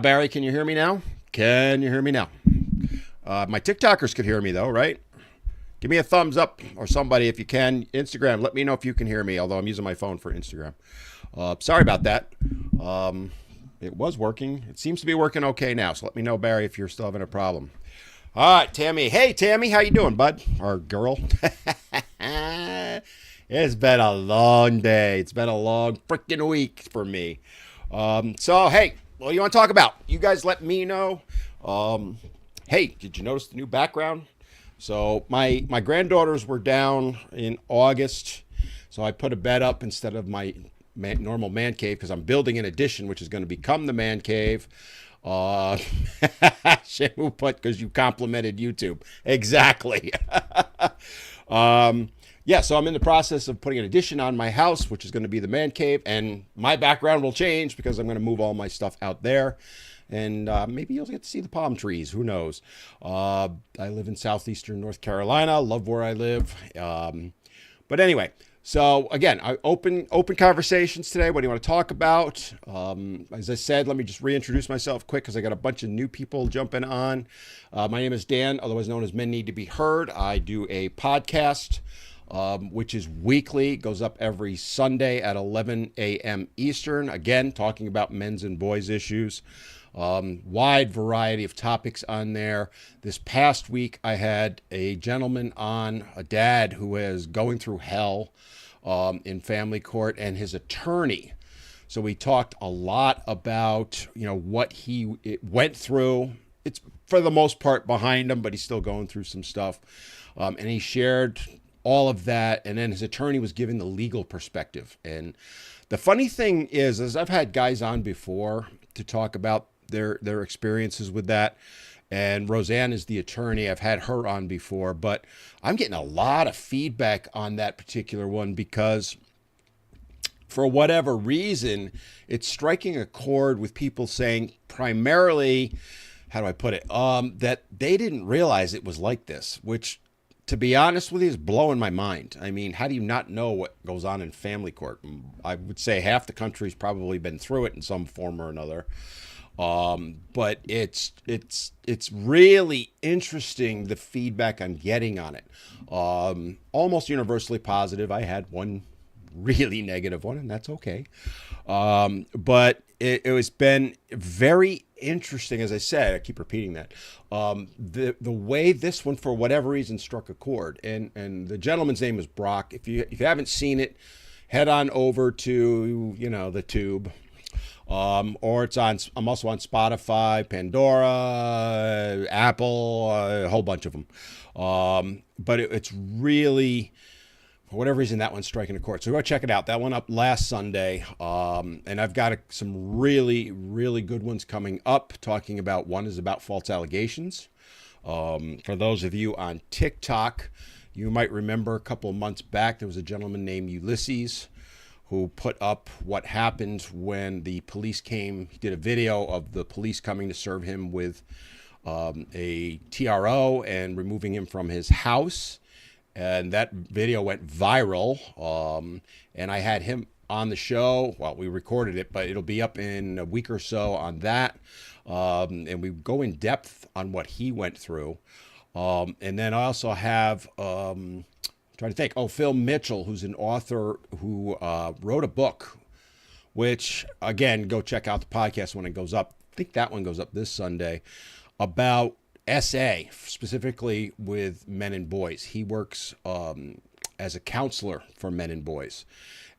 Barry, can you hear me now? Can you hear me now? My TikTokers could hear me though, right? Give me a thumbs up or somebody if you can. Instagram, let me know if you can hear me, although I'm using my phone for Instagram. Sorry about that. It was working. It seems to be working okay now, so let me know, Barry, if you're still having a problem. All right, Tammy. Hey, Tammy, how you doing, bud? Or girl? It's been a long day. It's been a long freaking week for me. Hey, what do you want to talk about? You guys let me know. Um, hey, did you notice the new background? So my granddaughters were down in August, so I put a bed up instead of my normal man cave because I'm building an addition, which is going to become the man cave. Uh, Shamu put because you complimented YouTube. Exactly. Yeah, so I'm in the process of putting an addition on my house, which is going to be the man cave, and my background will change because I'm going to move all my stuff out there, and maybe you'll get to see the palm trees. Who knows? I live in southeastern North Carolina. Love where I live. But anyway, so again, open conversations today. What do you want to talk about? As I said, let me just reintroduce myself quick because I got a bunch of new people jumping on. My name is Dan, otherwise known as Men Need to Be Heard. I do a podcast which is weekly, goes up every Sunday at 11 a.m. Eastern. Again, talking about men's and boys issues. Wide variety of topics on there. This past week, I had a gentleman on, a dad who is going through hell in family court, and his attorney. So we talked a lot about, what he went through. It's for the most part behind him, but he's still going through some stuff. And he shared all of that, and then his attorney was giving the legal perspective. And the funny thing is I've had guys on before to talk about their experiences with that, and Roseanne is the attorney. I've had her on before, but I'm getting a lot of feedback on that particular one because for whatever reason, it's striking a chord with people saying primarily, how do I put it, that they didn't realize it was like this, which, to be honest with you, is blowing my mind. I mean, how do you not know what goes on in family court? I would say half the country's probably been through it in some form or another. But it's really interesting, the feedback I'm getting on it. Almost universally positive. I had one really negative one, and that's okay. But it was been very interesting, as I said. I keep repeating that. The way this one, for whatever reason, struck a chord, and the gentleman's name is Brock. If you haven't seen it, head on over to the tube. Or it's on. I'm also on Spotify, Pandora, Apple, a whole bunch of them. But it's really, for whatever reason, that one's striking a chord. So go check it out. That one up last Sunday. And I've got some really, really good ones coming up. Talking about, one is about false allegations. For those of you on TikTok, you might remember a couple of months back there was a gentleman named Ulysses who put up what happened when the police came. He did a video of the police coming to serve him with a TRO and removing him from his house. And that video went viral. And I had him on the show. Well, we recorded it, but it'll be up in a week or so on that. And we go in depth on what he went through. And then I also have... trying to think. Oh, Phil Mitchell, who's an author who wrote a book, which, again, go check out the podcast when it goes up. I think that one goes up this Sunday, about SA, specifically with men and boys. He works as a counselor for men and boys,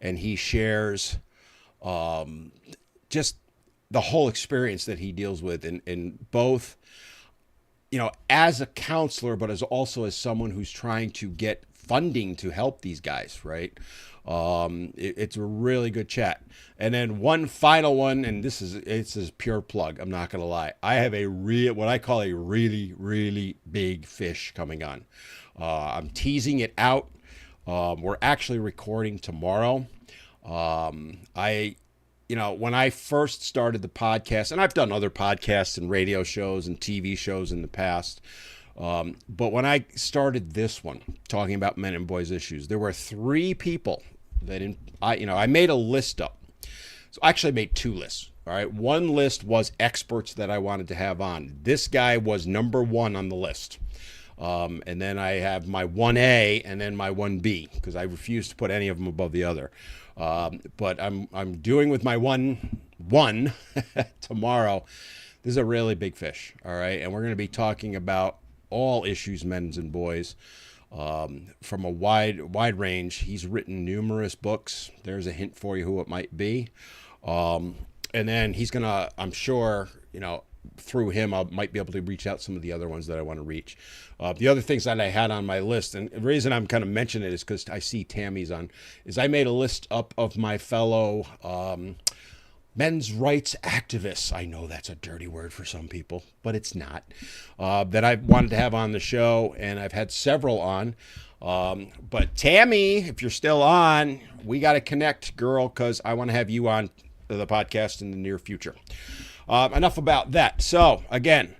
and he shares just the whole experience that he deals with in both, as a counselor, but as someone who's trying to get funding to help these guys, right? It's a really good chat. And then one final one, and it's a pure plug. I'm not going to lie. I have what I call a really, really big fish coming on. I'm teasing it out. We're actually recording tomorrow. When I first started the podcast, and I've done other podcasts and radio shows and TV shows in the past, but when I started this one, talking about men and boys issues, there were 3 people that I made a list up. So I actually made 2 lists. All right. One list was experts that I wanted to have on. This guy was number one on the list. And then I have my 1A and then my 1B because I refuse to put any of them above the other. But I'm doing with my one tomorrow. This is a really big fish. All right. And we're going to be talking about all issues, men's and boys, from a wide range. He's written numerous books. There's a hint for you who it might be. And then he's going to, I'm sure, through him, I might be able to reach out some of the other ones that I want to reach. The other things that I had on my list, and the reason I'm kind of mentioning it is because I see Tammy's on, is I made a list up of my fellow men's rights activists. I know that's a dirty word for some people, but it's not. That I wanted to have on the show, and I've had several on. But Tammy, if you're still on, we got to connect, girl, because I want to have you on the podcast in the near future. Enough about that. So, again,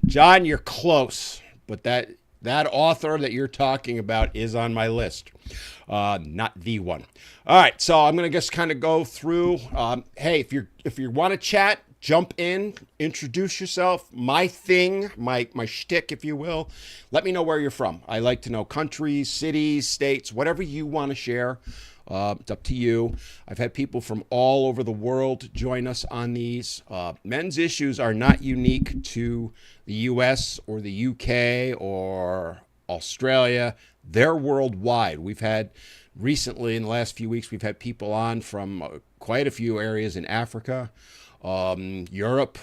John, you're close, but that author that you're talking about is on my list, not the one. All right, so I'm gonna just kind of go through. Hey, if you want to chat, jump in, introduce yourself. My thing, my shtick, if you will. Let me know where you're from. I like to know countries, cities, states, whatever you want to share. It's up to you. I've had people from all over the world join us on these. Men's issues are not unique to the U.S. or the U.K. or Australia. They're worldwide. We've had recently, in the last few weeks, we've had people on from quite a few areas in Africa, Europe,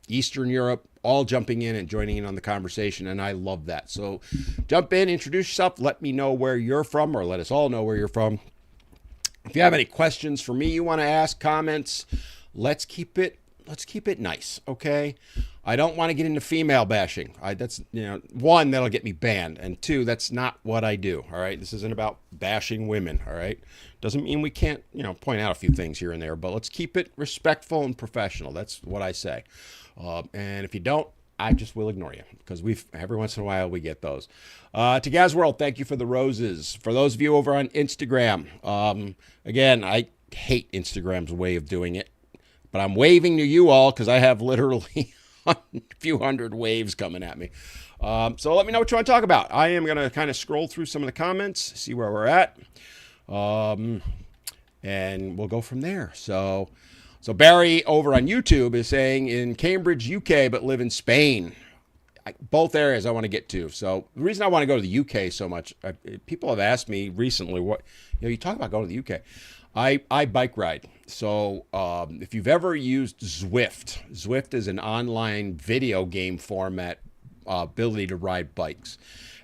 Eastern Europe, all jumping in and joining in on the conversation, and I love that. So jump in, introduce yourself, let me know where you're from, or let us all know where you're from. If you have any questions for me you want to ask, comments, let's keep it nice, okay? I don't want to get into female bashing. That's, one, that'll get me banned, and two, that's not what I do, all right? This isn't about bashing women, all right? Doesn't mean we can't, point out a few things here and there, but let's keep it respectful and professional. That's what I say. And if you don't, I just will ignore you because every once in a while we get those. To Gaz World, thank you for the roses. For those of you over on Instagram, again, I hate Instagram's way of doing it, but I'm waving to you all because I have literally a few hundred waves coming at me. So let me know what you want to talk about. I am going to kind of scroll through some of the comments, see where we're at, and we'll go from there. So Barry over on YouTube is saying in Cambridge, UK, but live in Spain. Both areas I want to get to. So the reason I want to go to the UK so much, people have asked me recently, you talk about going to the UK. I bike ride. So if you've ever used Zwift is an online video game format ability to ride bikes.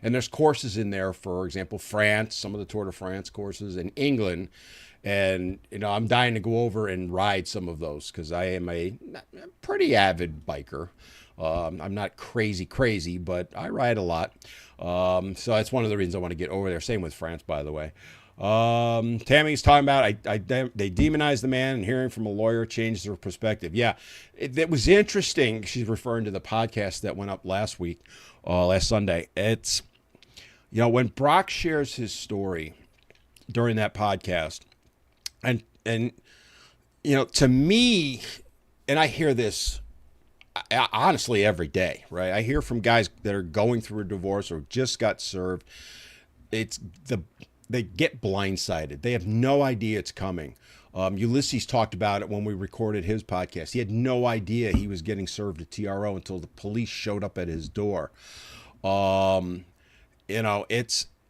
And there's courses in there, for example, France, some of the Tour de France courses, in England. And, I'm dying to go over and ride some of those because I am a pretty avid biker. I'm not crazy, but I ride a lot. So that's one of the reasons I want to get over there. Same with France, by the way. Tammy's talking about they demonize the man, and hearing from a lawyer changes their perspective. Yeah, it was interesting. She's referring to the podcast that went up last Sunday. It's, when Brock shares his story during that podcast, and to me, and I hear this honestly every day, right? I hear from guys that are going through a divorce or just got served. They get blindsided. They have no idea it's coming. Ulysses talked about it when we recorded his podcast. He had no idea he was getting served a TRO until the police showed up at his door.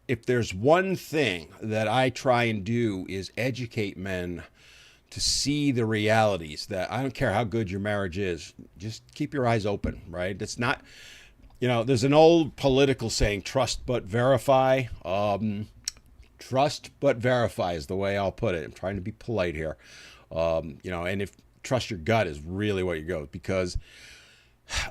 If there's one thing that I try and do is educate men to see the realities that I don't care how good your marriage is, just keep your eyes open, right? It's not, there's an old political saying, trust but verify. Trust but verify is the way I'll put it. I'm trying to be polite here. And if trust your gut is really what you go, because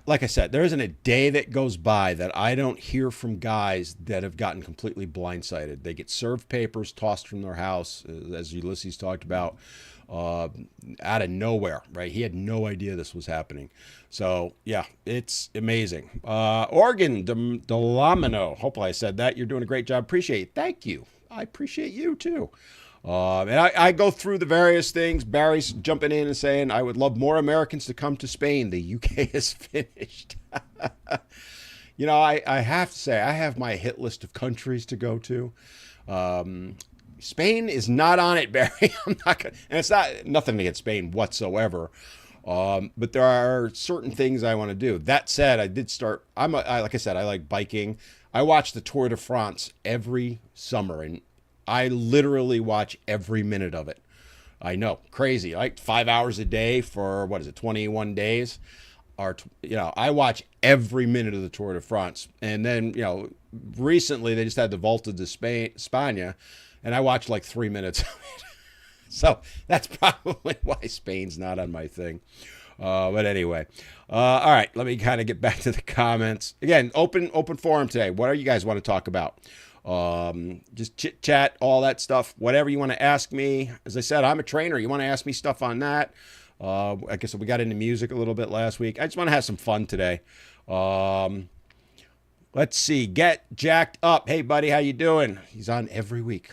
like I said, there isn't a day that goes by that I don't hear from guys that have gotten completely blindsided. They get served papers tossed from their house, as Ulysses talked about, out of nowhere, right? He had no idea this was happening. So, yeah, it's amazing. Oregon, Delamino, hopefully I said that. You're doing a great job. Appreciate it. Thank you. I appreciate you, too. And I go through the various things. Barry's jumping in and saying, I would love more Americans to come to Spain. The UK is finished. I have to say, I have my hit list of countries to go to. Spain is not on it, Barry. I'm not gonna, and it's not nothing against Spain whatsoever. But there are certain things I want to do. That said, I did start. Like I said, I like biking. I watch the Tour de France every summer, and I literally watch every minute of it. I know, crazy. Like 5 hours a day for what is it, 21 days? I watch every minute of the Tour de France. And then, recently they just had the Volta de España, and I watched like 3 minutes of it. So that's probably why Spain's not on my thing. But anyway, all right, let me kind of get back to the comments. Again, open forum today. What do you guys want to talk about? Just chit chat, all that stuff, whatever you want to ask me. As I said, I'm a trainer. You want to ask me stuff on that? I guess we got into music a little bit last week. I just want to have some fun today. Let's see. Get Jacked Up. Hey, buddy, how you doing? He's on every week.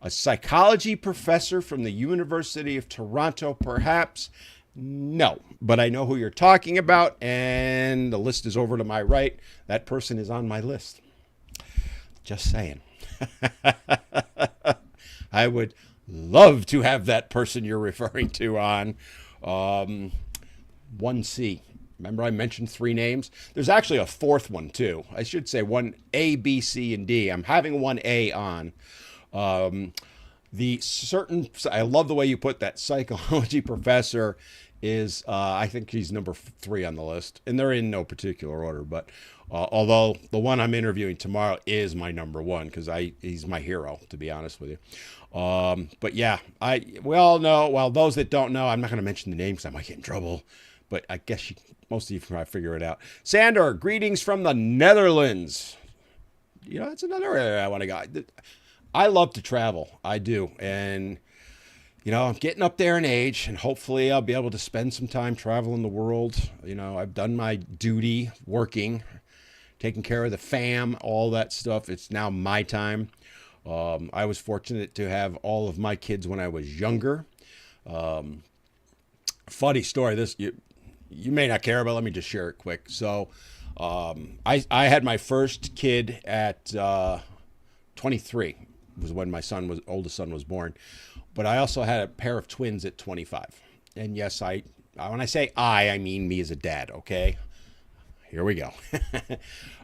A psychology professor from the University of Toronto, perhaps? No, but I know who you're talking about, and the list is over to my right. That person is on my list. Just saying. I would love to have that person you're referring to on 1C. Remember I mentioned 3 names? There's actually a 4th one, too. I should say 1A, B, C, and D. I'm having 1A on. I love the way you put that psychology professor is, I think he's number 3 on the list, and they're in no particular order, but although the one I'm interviewing tomorrow is my number 1 because he's my hero, to be honest with you. But yeah, we all know, well, those that don't know, I'm not going to mention the names because I might get in trouble, but I guess most of you can probably figure it out. Sander, greetings from the Netherlands. That's another area I want to go. I love to travel. I do. And, I'm getting up there in age, and hopefully I'll be able to spend some time traveling the world. I've done my duty working, taking care of the fam, all that stuff. It's now my time. I was fortunate to have all of my kids when I was younger. Funny story. This you may not care, but let me just share it quick. So I had my first kid at 23. Was when my oldest son was born, but I also had a pair of twins at 25. And yes, when I say I mean me as a dad. Okay, here we go.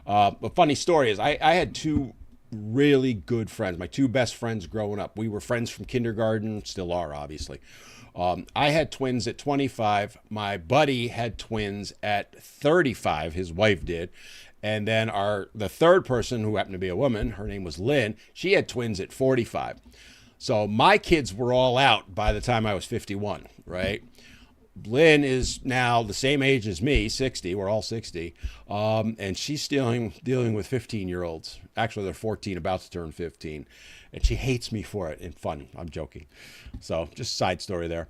But funny story is I had 2 really good friends, my 2 best friends growing up. We were friends from kindergarten, still are, obviously. I had twins at 25. My buddy had twins at 35. His wife did. And then the third person, who happened to be a woman, her name was Lynn, she had twins at 45. So my kids were all out by the time I was 51, right? Lynn is now the same age as me, 60. We're all 60. And she's dealing with 15-year-olds. Actually, they're 14, about to turn 15. And she hates me for it. In fun. I'm joking. So just side story there.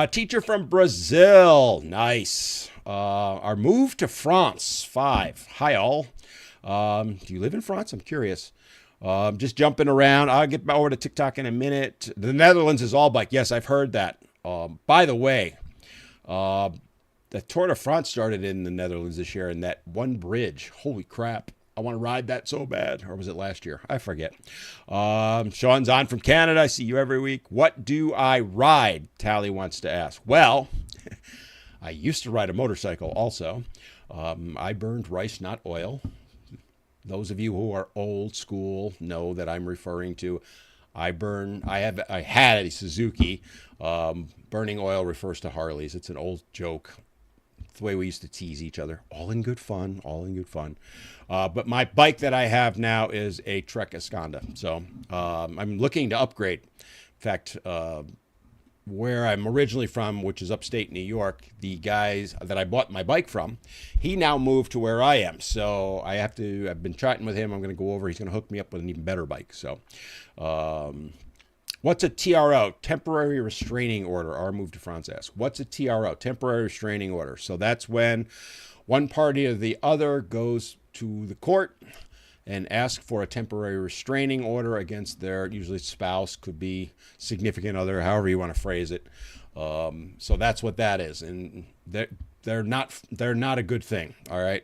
Teacher from Brazil. Nice. Our move to France. 5. Hi, all. Do you live in France? I'm curious. Just jumping around. I'll get over to TikTok in a minute. The Netherlands is all bike. Yes, I've heard that. By the way, the Tour de France started in the Netherlands this year, and that one bridge, holy crap. I want to ride that so bad. Or was it last year? I forget. Sean's on from Canada. I see you every week. What do I ride? Tally wants to ask. Well, I used to ride a motorcycle also. I burned rice, not oil. Those of you who are old school know that I'm referring to. I had a Suzuki. Burning oil refers to Harleys. It's an old joke. It's the way we used to tease each other. All in good fun. But my bike that I have now is a Trek Esconda. So I'm looking to upgrade. In fact, where I'm originally from, which is upstate New York, the guys that I bought my bike from, he now moved to where I am. So I've been chatting with him. I'm going to go over. He's going to hook me up with an even better bike. So what's a TRO? Temporary restraining order. Our move to France asks. What's a TRO? Temporary restraining order. So that's when one party or the other goes to the court and ask for a temporary restraining order against their usually spouse, could be significant other, however you want to phrase it. So that's what that is, and they're not a good thing. All right.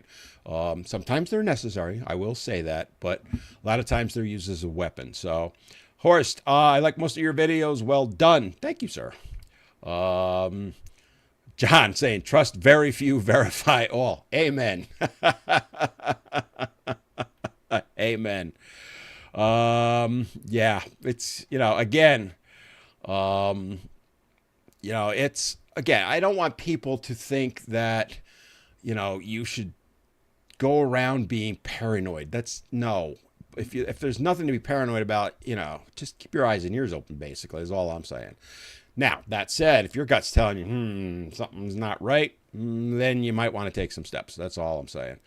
Sometimes they're necessary, I will say that, but a lot of times they're used as a weapon. So, Horst, I like most of your videos. Well done. Thank you, sir. John saying, trust very few, verify all. Amen. Amen. Yeah, it's, again, it's, again, I don't want people to think that, you should go around being paranoid. That's no. If there's nothing to be paranoid about, just keep your eyes and ears open, basically, is all I'm saying. Now, that said, if your gut's telling you, something's not right, then you might want to take some steps. That's all I'm saying.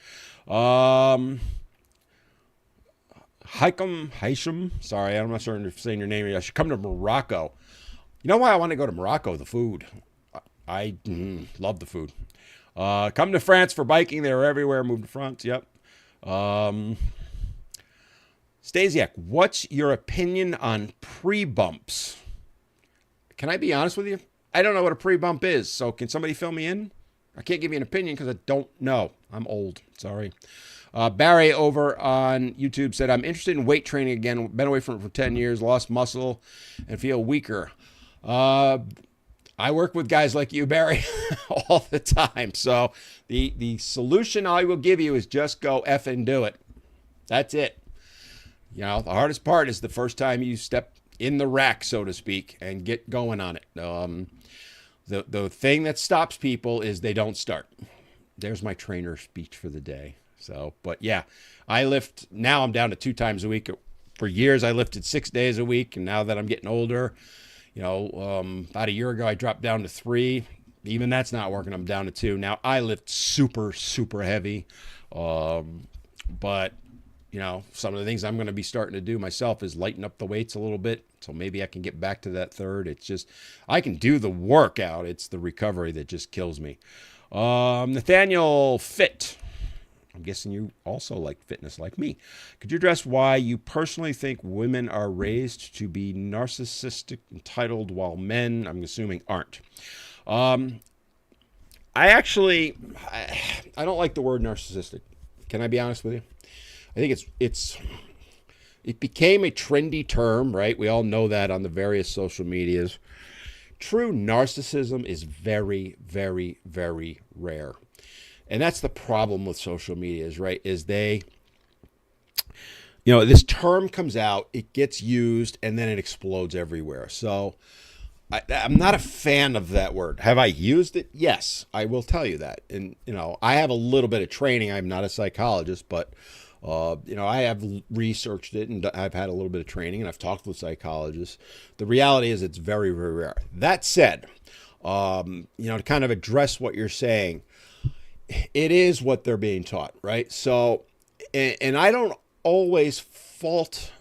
Haisham, sorry, I'm not sure if I'm saying your name. I should come to Morocco. You know why I want to go to Morocco? The food. I love the food. Come to France for biking. They're everywhere. Move to France. Yep. Stasiak, what's your opinion on pre-bumps? Can I be honest with you? I don't know what a pre-bump is, so can somebody fill me in? I can't give you an opinion because I don't know. I'm old. Sorry. Barry over on YouTube said, I'm interested in weight training again. Been away from it for 10 years, lost muscle, and feel weaker. I work with guys like you, Barry, all the time. So the solution I will give you is just go F and do it. That's it. The hardest part is the first time you step in the rack, so to speak, and get going on it. The thing that stops people is they don't start. There's my trainer speech for the day. So, but yeah, I lift, now I'm down to 2 times a week. For years, I lifted 6 days a week. And now that I'm getting older, about a year ago, I dropped down to 3. Even that's not working. I'm down to 2. Now I lift super, super heavy. But some of the things I'm going to be starting to do myself is lighten up the weights a little bit. So maybe I can get back to that 3rd. It's just, I can do the workout. It's the recovery that just kills me. Nathaniel Fit. I'm guessing you also like fitness like me. Could you address why you personally think women are raised to be narcissistic, entitled, while men, I'm assuming, aren't? I don't like the word narcissistic. Can I be honest with you? I think it became a trendy term, right? We all know that on the various social medias. True narcissism is very, very, very rare. And that's the problem with social media is they, this term comes out, it gets used, and then it explodes everywhere. So I'm not a fan of that word. Have I used it? Yes, I will tell you that. And, I have a little bit of training. I'm not a psychologist, but, I have researched it and I've had a little bit of training and I've talked with psychologists. The reality is it's very, very rare. That said, to kind of address what you're saying, it is what they're being taught, right? So, and I don't always fault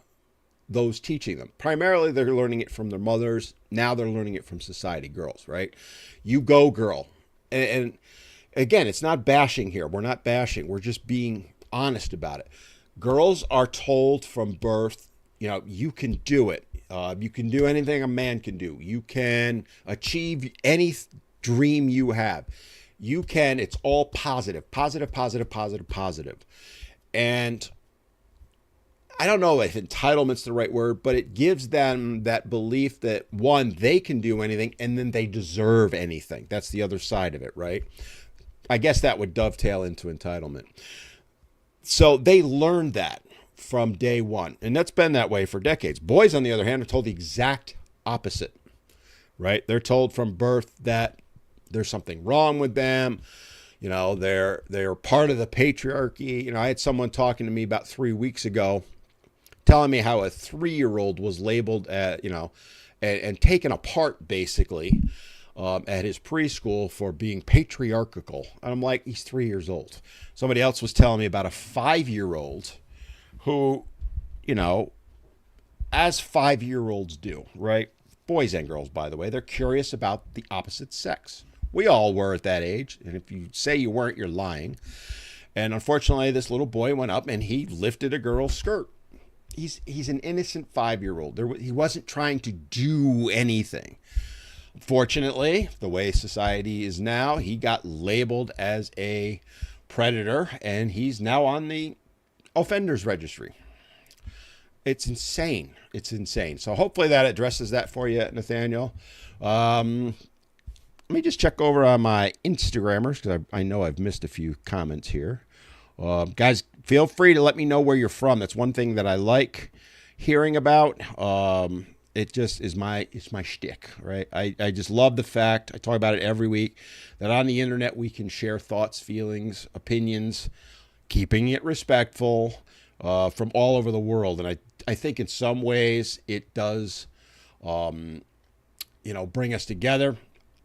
those teaching them. Primarily, they're learning it from their mothers. Now they're learning it from society, girls, right? You go, girl. And again, it's not bashing here. We're not bashing. We're just being honest about it. Girls are told from birth, you can do it. You can do anything a man can do. You can achieve any dream you have. You can, it's all positive, positive, positive, positive, positive. And I don't know if entitlement's the right word, but it gives them that belief that, one, they can do anything, and then they deserve anything. That's the other side of it, right? I guess that would dovetail into entitlement. So they learned that from day one, and that's been that way for decades. Boys, on the other hand, are told the exact opposite, right? They're told from birth that there's something wrong with them. They're part of the patriarchy. I had someone talking to me about 3 weeks ago telling me how a 3-year-old was labeled and taken apart basically at his preschool for being patriarchal. And I'm like, he's 3 years old. Somebody else was telling me about a 5-year-old who, as 5-year-olds do, right? Boys and girls, by the way, they're curious about the opposite sex. We all were at that age. And if you say you weren't, you're lying. And unfortunately, this little boy went up and he lifted a girl's skirt. He's an innocent 5-year-old. He wasn't trying to do anything. Fortunately, the way society is now, he got labeled as a predator and he's now on the offenders registry. It's insane. It's insane. So hopefully that addresses that for you, Nathaniel. Let me just check over on my Instagrammers because I know I've missed a few comments here. Guys, feel free to let me know where you're from. That's one thing that I like hearing about. It just is it's my shtick, right? I just love the fact, I talk about it every week, that on the internet we can share thoughts, feelings, opinions, keeping it respectful from all over the world. And I think in some ways it does, bring us together.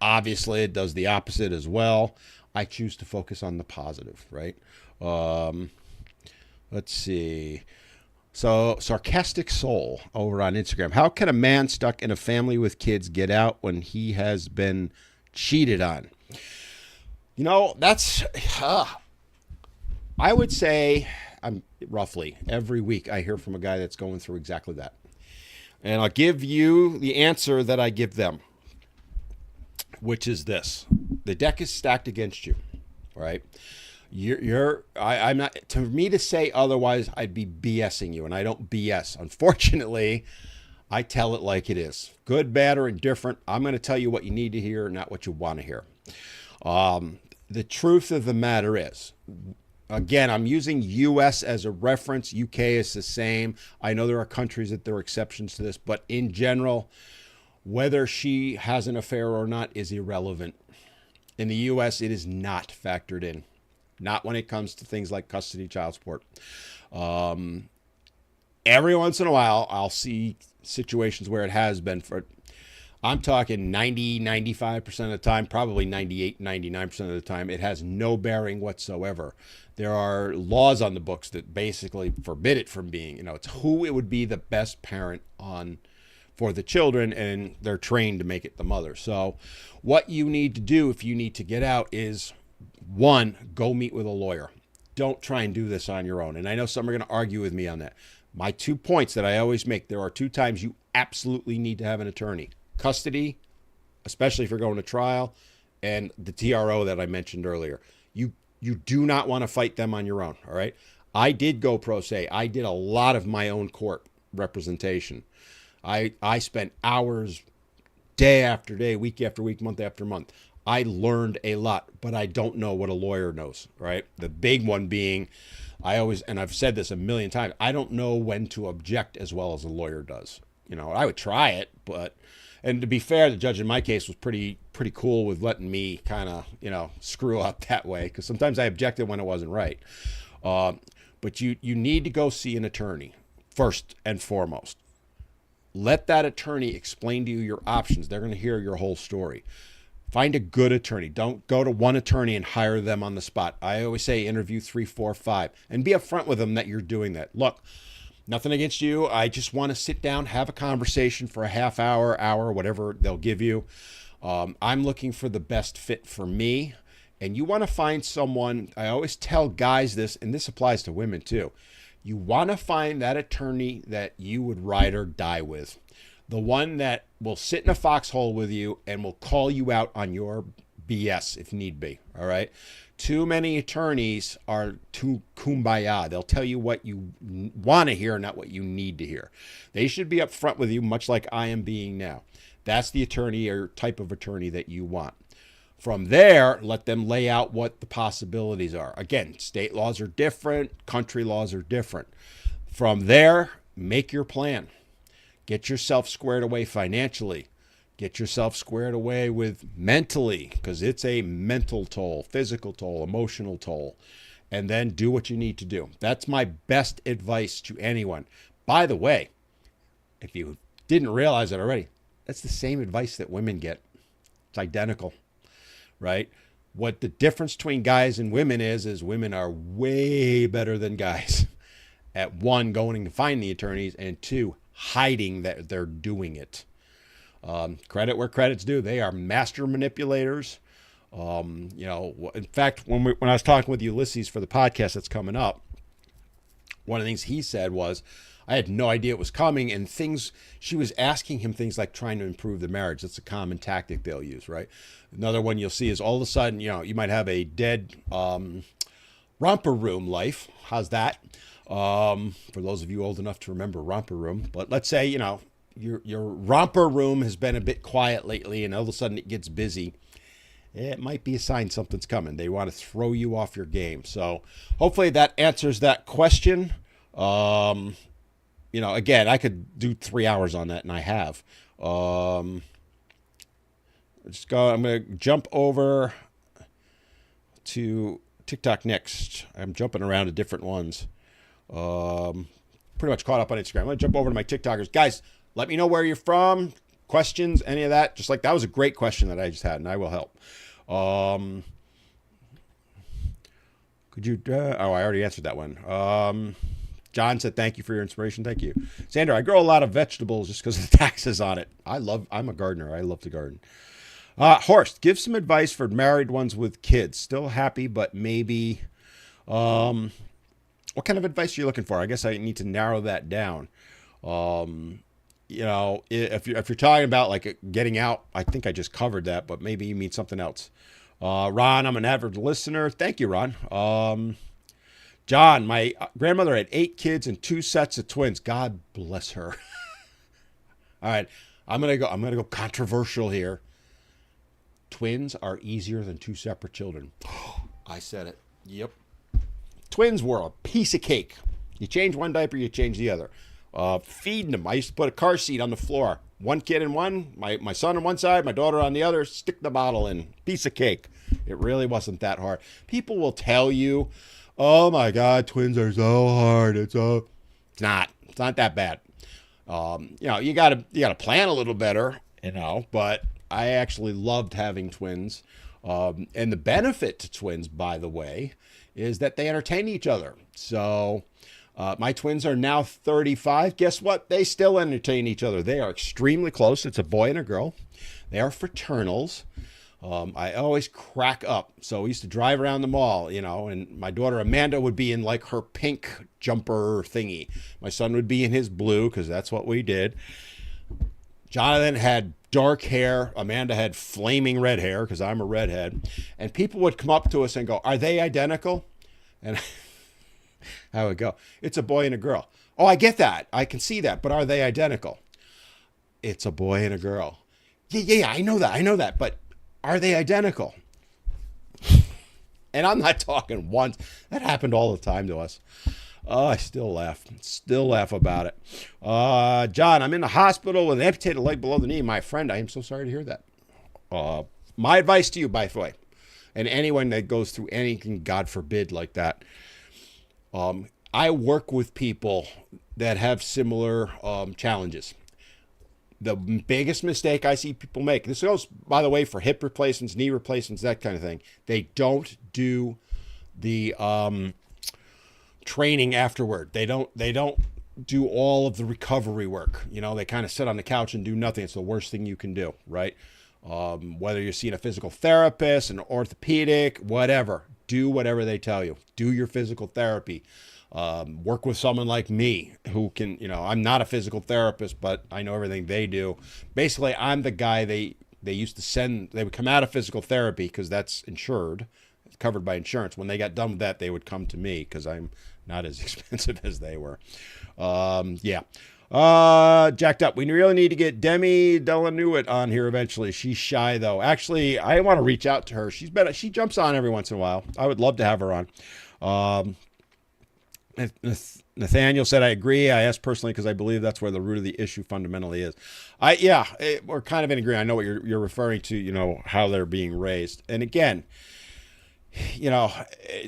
Obviously, it does the opposite as well. I choose to focus on the positive, right? Let's see. So, Sarcastic Soul over on Instagram. How can a man stuck in a family with kids get out when he has been cheated on? That's, I would say, roughly every week I hear from a guy that's going through exactly that. And I'll give you the answer that I give them, which is this. The deck is stacked against you, right? I'm not, to me to say otherwise, I'd be BSing you, and I don't BS. Unfortunately, I tell it like it is. Good, bad, or indifferent. I'm going to tell you what you need to hear, not what you want to hear. The truth of the matter is, again, I'm using U.S. as a reference. U.K. is the same. I know there are countries that there are exceptions to this, but in general, whether she has an affair or not is irrelevant. In the U.S., it is not factored in. Not when it comes to things like custody, child support. Every once in a while, I'll see situations where it has been I'm talking 90, 95% of the time, probably 98, 99% of the time, it has no bearing whatsoever. There are laws on the books that basically forbid it from being, it's who it would be the best parent for the children, and they're trained to make it the mother. So what you need to do if you need to get out is, one, go meet with a lawyer. Don't try and do this on your own. And I know some are going to argue with me on that. My 2 points that I always make, there are 2 times you absolutely need to have an attorney. Custody, especially if you're going to trial, and the TRO that I mentioned earlier. You do not want to fight them on your own, all right? I did go pro se. I did a lot of my own court representation. I spent hours, day after day, week after week, month after month. I learned a lot, but I don't know what a lawyer knows, right? The big one being, and I've said this a million times, I don't know when to object as well as a lawyer does. I would try it, and to be fair, the judge in my case was pretty cool with letting me kind of, screw up that way, because sometimes I objected when it wasn't right. But you need to go see an attorney first and foremost. Let that attorney explain to you your options. They're going to hear your whole story. Find a good attorney. Don't go to one attorney and hire them on the spot. I always say interview 3, 4, 5, and be upfront with them that you're doing that. Look, nothing against you. I just want to sit down, have a conversation for a half hour, whatever they'll give you. I'm looking for the best fit for me. And you want to find someone, I always tell guys this, and this applies to women too. You want to find that attorney that you would ride or die with. The one that will sit in a foxhole with you and will call you out on your BS if need be, all right? Too many attorneys are too kumbaya. They'll tell you what you want to hear, not what you need to hear. They should be upfront with you, much like I am being now. That's the attorney or type of attorney that you want. From there, let them lay out what the possibilities are. Again, state laws are different. Country laws are different. From there, make your plan. Get yourself squared away financially. Get yourself squared away with mentally, because it's a mental toll, physical toll, emotional toll. And then do what you need to do. That's my best advice to anyone. By the way, if you didn't realize it already, that's the same advice that women get. It's identical. Right? What the difference between guys and women is women are way better than guys at, one, going to find the attorneys, and two, hiding that they're doing it. Credit where credit's due. They are master manipulators. In fact, when I was talking with Ulysses for the podcast that's coming up, one of the things he said was, I had no idea it was coming, and she was asking him things like trying to improve the marriage. That's a common tactic they'll use, right? Another one you'll see is all of a sudden, you might have a dead romper room life. How's that? For those of you old enough to remember romper room, but let's say, your romper room has been a bit quiet lately, and all of a sudden it gets busy. It might be a sign something's coming. They want to throw you off your game. So hopefully that answers that question. Again, I could do 3 hours on that, and I have. I'm going to jump over to TikTok next. I'm jumping around to different ones. Pretty much caught up on Instagram. I'm going to jump over to my TikTokers. Guys, let me know where you're from. Questions, any of that. Just like that was a great question that I just had, and I will help. Could you? I already answered that one. John said, thank you for your inspiration. Thank you. Sandra, I grow a lot of vegetables just because of the taxes on it. I'm a gardener. I love to garden. Horst, give some advice for married ones with kids. Still happy, but maybe, what kind of advice are you looking for? I guess I need to narrow that down. If you're talking about like getting out, I think I just covered that, but maybe you mean something else. Ron, I'm an avid listener. Thank you, Ron. John, my grandmother had 8 kids and 2 sets of twins. God bless her. All right, I'm gonna go controversial here. Twins are easier than 2 separate children. I said it. Yep. Twins were a piece of cake. You change one diaper, you change the other. Feeding them. I used to put a car seat on the floor. One kid in one, my son on one side, my daughter on the other, stick the bottle in. Piece of cake. It really wasn't that hard. People will tell you, oh my God, twins are so hard. It's not that bad. You gotta plan a little better, but I actually loved having twins. And the benefit to twins, by the way, is that they entertain each other. So my twins are now 35. Guess what? They still entertain each other. They are extremely close. It's a boy and a girl. They are fraternals. I always crack up. So we used to drive around the mall, and my daughter Amanda would be in like her pink jumper thingy. My son would be in his blue because that's what we did. Jonathan had dark hair. Amanda had flaming red hair because I'm a redhead. And people would come up to us and go, are they identical? And I would go, it's a boy and a girl. Oh, I get that. I can see that. But are they identical? It's a boy and a girl. Yeah, I know that. But are they identical? And I'm not talking once. That happened all the time to us. Oh, I still laugh about it. John, I'm in the hospital with an amputated leg below the knee. My friend, I am so sorry to hear that. My advice to you, by the way, and anyone that goes through anything, God forbid, like that, I work with people that have similar challenges. The biggest mistake I see people make, this goes, by the way, for hip replacements, knee replacements, that kind of thing. They don't do the training afterward. They don't do all of the recovery work. They kind of sit on the couch and do nothing. It's the worst thing you can do, right? Whether you're seeing a physical therapist, an orthopedic, whatever, do whatever they tell you. Do your physical therapy. Work with someone like me who can, I'm not a physical therapist, but I know everything they do. Basically, I'm the guy they used to send. They would come out of physical therapy because that's insured, covered by insurance. When they got done with that, they would come to me because I'm not as expensive as they were. Jacked up. We really need to get Demi Delanuit on here eventually. She's shy though. Actually, I want to reach out to her. She jumps on every once in a while. I would love to have her on. Nathaniel said, I agree. I asked personally because I believe that's where the root of the issue fundamentally is. We're kind of in agreement. I know what you're referring to, how they're being raised. And again,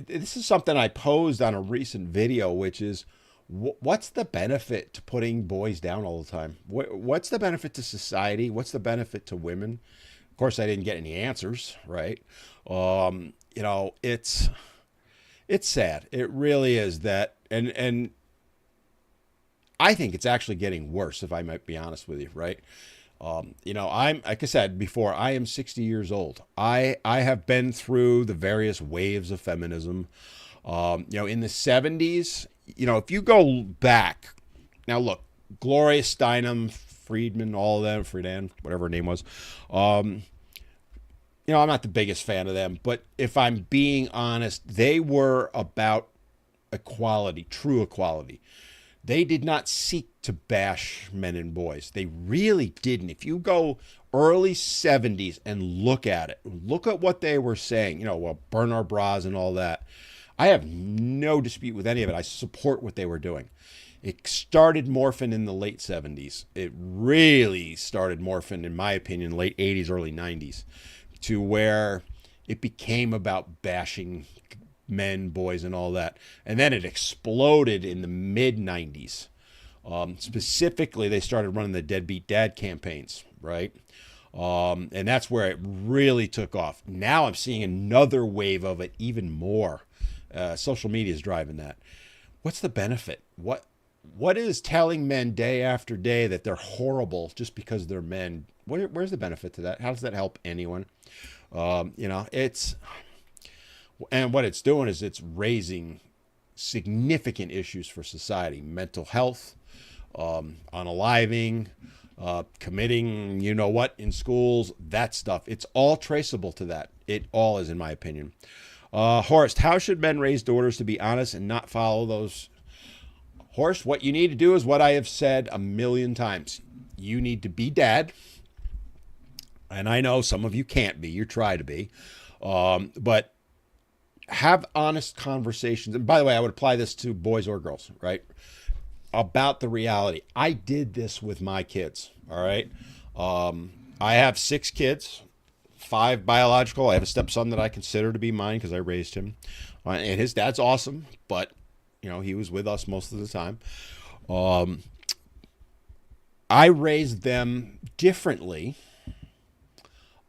this is something I posed on a recent video, which is what's the benefit to putting boys down all the time? What's the benefit to society? What's the benefit to women? Of course, I didn't get any answers, right? It's sad. It really is that. And I think it's actually getting worse, if I might be honest with you, right? I'm, like I said before, I am 60 years old. I have been through the various waves of feminism. In the 70s, if you go back, now look, Gloria Steinem, Friedman, all of them, Friedan, whatever her name was. I'm not the biggest fan of them, but if I'm being honest, they were about equality, true equality. They did not seek to bash men and boys. They really didn't. If you go early 70s and look at it, look at what they were saying, burn our bras and all that. I have no dispute with any of it. I support what they were doing. It started morphing in the late 70s. It really started morphing, in my opinion, late 80s, early 90s, to where it became about bashing men, boys, and all that. And then it exploded in the mid 90s. Specifically, they started running the Deadbeat Dad campaigns, right? And that's where it really took off. Now I'm seeing another wave of it even more. Social media is driving that. What's the benefit? What is telling men day after day that they're horrible just because they're men? Where's the benefit to that? How does that help anyone? It's, and what it's doing is it's raising significant issues for society: mental health, unaliving, committing, in schools, that stuff. It's all traceable to that. It all is, in my opinion. Horst, how should men raise daughters to be honest and not follow those? Horst, what you need to do is what I have said a million times. You need to be dad. And I know some of you can't be. You try to be. But have honest conversations. And by the way, I would apply this to boys or girls, right? About the reality. I did this with my kids, all right? I have 6 kids, 5 biological. I have a stepson that I consider to be mine because I raised him. And his dad's awesome, but, he was with us most of the time. I raised them differently.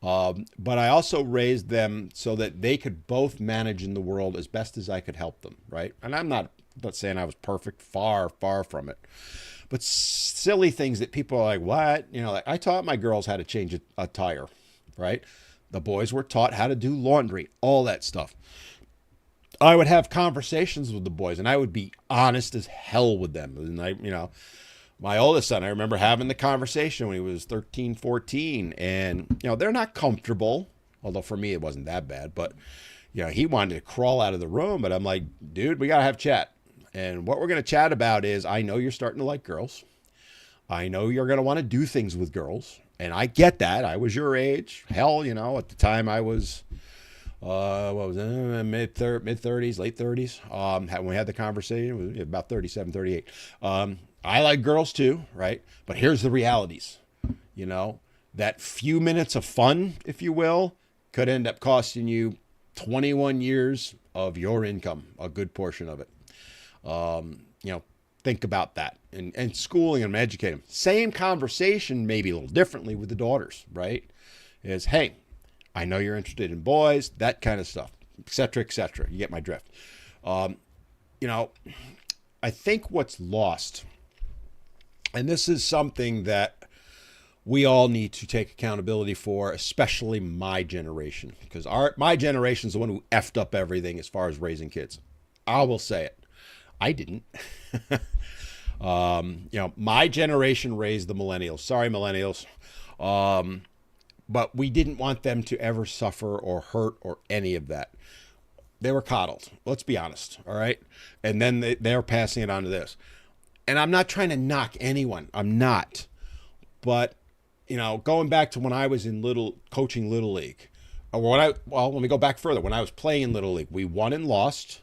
But I also raised them so that they could both manage in the world as best as I could help them, right? And I'm not saying I was perfect, far, far from it. But silly things that people are like, what? Like I taught my girls how to change a tire, right? The boys were taught how to do laundry, all that stuff. I would have conversations with the boys, and I would be honest as hell with them. And my oldest son, I remember having the conversation when he was 13, 14, and, they're not comfortable, although for me it wasn't that bad, but, he wanted to crawl out of the room, but I'm like, dude, we got to have chat. And what we're going to chat about is, I know you're starting to like girls. I know you're going to want to do things with girls, and I get that. I was your age. Hell, at the time I was, mid 30s, late 30s. When we had the conversation, it was about 37, 38. I like girls too, right? But here's the realities. That few minutes of fun, if you will, could end up costing you 21 years of your income, a good portion of it. Think about that. And schooling them, educate them. Same conversation, maybe a little differently with the daughters, right? Is, hey, I know you're interested in boys, that kind of stuff, et cetera, et cetera. You get my drift. I think what's lost, and this is something that we all need to take accountability for, especially my generation, because my generation is the one who effed up everything as far as raising kids. I will say it. I didn't. My generation raised the millennials. Sorry, millennials. But we didn't want them to ever suffer or hurt or any of that. They were coddled. Let's be honest. All right. And then they're passing it on to this. And I'm not trying to knock anyone. I'm not. But, going back to when I was in coaching Little League, let me go back further. When I was playing in Little League, we won and lost.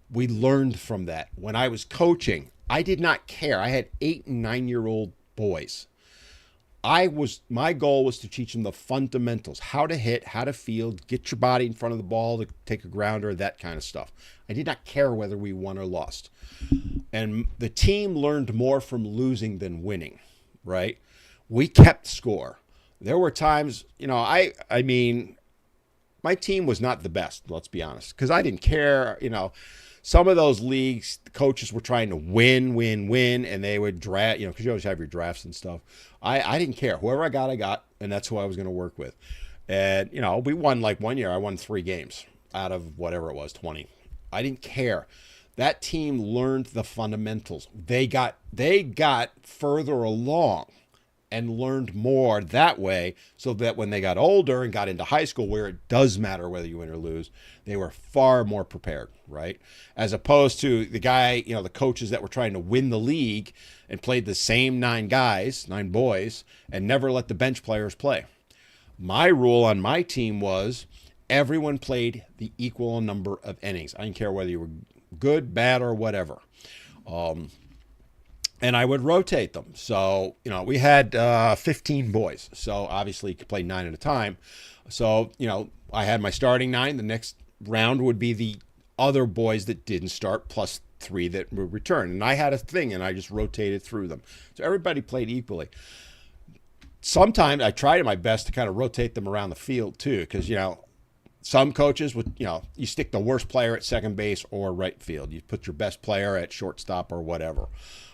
We learned from that. When I was coaching, I did not care. I had 8 and 9-year-old boys. My goal was to teach them the fundamentals, how to hit, how to field, get your body in front of the ball to take a grounder, that kind of stuff. I did not care whether we won or lost. And the team learned more from losing than winning, right? We kept score. There were times, my team was not the best, let's be honest, because I didn't care, some of those leagues, the coaches were trying to win, and they would draft, because you always have your drafts and stuff. I didn't care. Whoever I got, and that's who I was going to work with. And, we won like one year. I won 3 games out of whatever it was, 20. I didn't care. That team learned the fundamentals. They got further along and learned more that way, so that when they got older and got into high school, where it does matter whether you win or lose, they were far more prepared, right? As opposed to the guy, the coaches that were trying to win the league and played the same 9 boys, and never let the bench players play. My rule on my team was everyone played the equal number of innings. I didn't care whether you were good, bad, or whatever. And I would rotate them. So, we had 15 boys. So, obviously, you could play 9 at a time. So, I had my starting 9. The next round would be the other boys that didn't start, plus 3 that would return. And I had a thing, and I just rotated through them. So, everybody played equally. Sometimes I tried my best to kind of rotate them around the field, too, because, some coaches would, you stick the worst player at second base or right field. You put your best player at shortstop or whatever.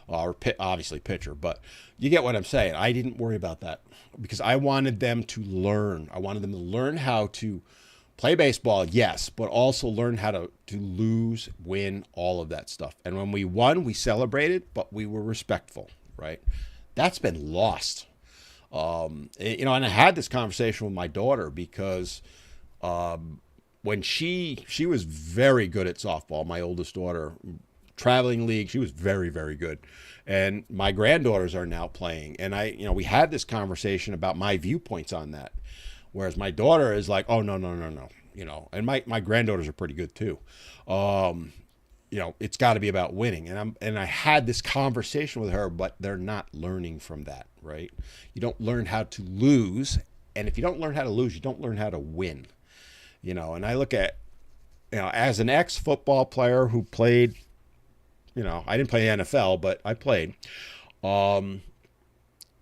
Or obviously pitcher, but you get what I'm saying. I didn't worry about that because I wanted them to learn. I wanted them to learn how to play baseball, yes, but also learn how to lose, win, all of that stuff. And when we won, we celebrated, but we were respectful, right? That's been lost. And I had this conversation with my daughter because when she was very good at softball, my oldest daughter, traveling league, she was very, very good. And my granddaughters are now playing. And we had this conversation about my viewpoints on that. Whereas my daughter is like, oh, no. And my granddaughters are pretty good too. It's got to be about winning. And I had this conversation with her, but they're not learning from that, right? You don't learn how to lose. And if you don't learn how to lose, you don't learn how to win. And I look at, as an ex-football player who played, I didn't play NFL, but I played.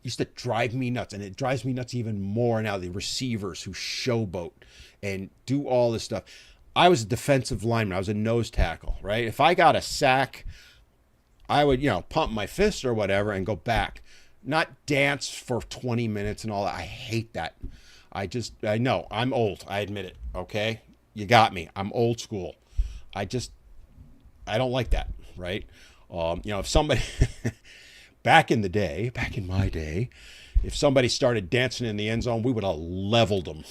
Used to drive me nuts, and it drives me nuts even more now. The receivers who showboat and do all this stuff. I was a defensive lineman. I was a nose tackle, right? If I got a sack, I would, pump my fist or whatever and go back, not dance for 20 minutes and all that. I hate that. I know I'm old. I admit it. Okay, you got me. I'm old school. I don't like that. Right? If somebody back in my day, if somebody started dancing in the end zone, we would have leveled them.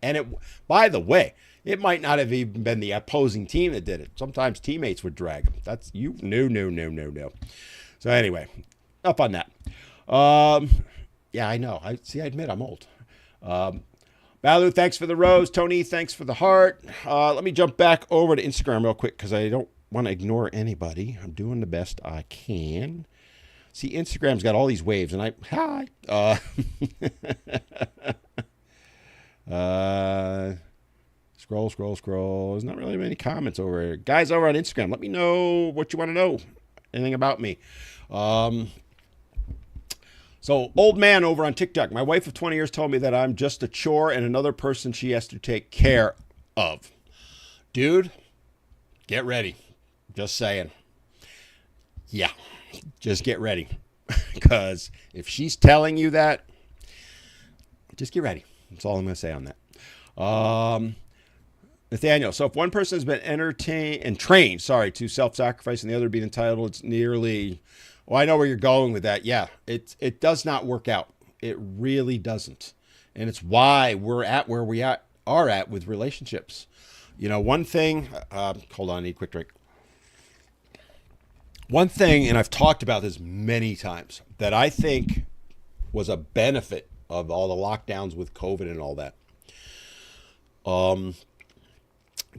And by the way, it might not have even been the opposing team that did it. Sometimes teammates would drag them. That's you. No. So anyway, up on that. Yeah, I know. I admit I'm old. Balu, thanks for the rose. Tony, thanks for the heart. Let me jump back over to Instagram real quick because I don't want to ignore anybody. I'm doing the best I can. See, Instagram's got all these waves, and hi. Scroll. There's not really many comments over here. Guys over on Instagram, let me know what you want to know. Anything about me. So, old man over on TikTok. My wife of 20 years told me that I'm just a chore and another person she has to take care of. Dude, get ready. Just saying. Yeah, just get ready. Because if she's telling you that, just get ready. That's all I'm going to say on that. Nathaniel, so if one person has been entertained and trained, to self-sacrifice and the other being entitled, it's nearly... Well, I know where you're going with that. Yeah, it does not work out. It really doesn't. And it's why we're at where we are at with relationships. One thing, hold on, I need a quick drink. One thing, and I've talked about this many times, that I think was a benefit of all the lockdowns with COVID and all that.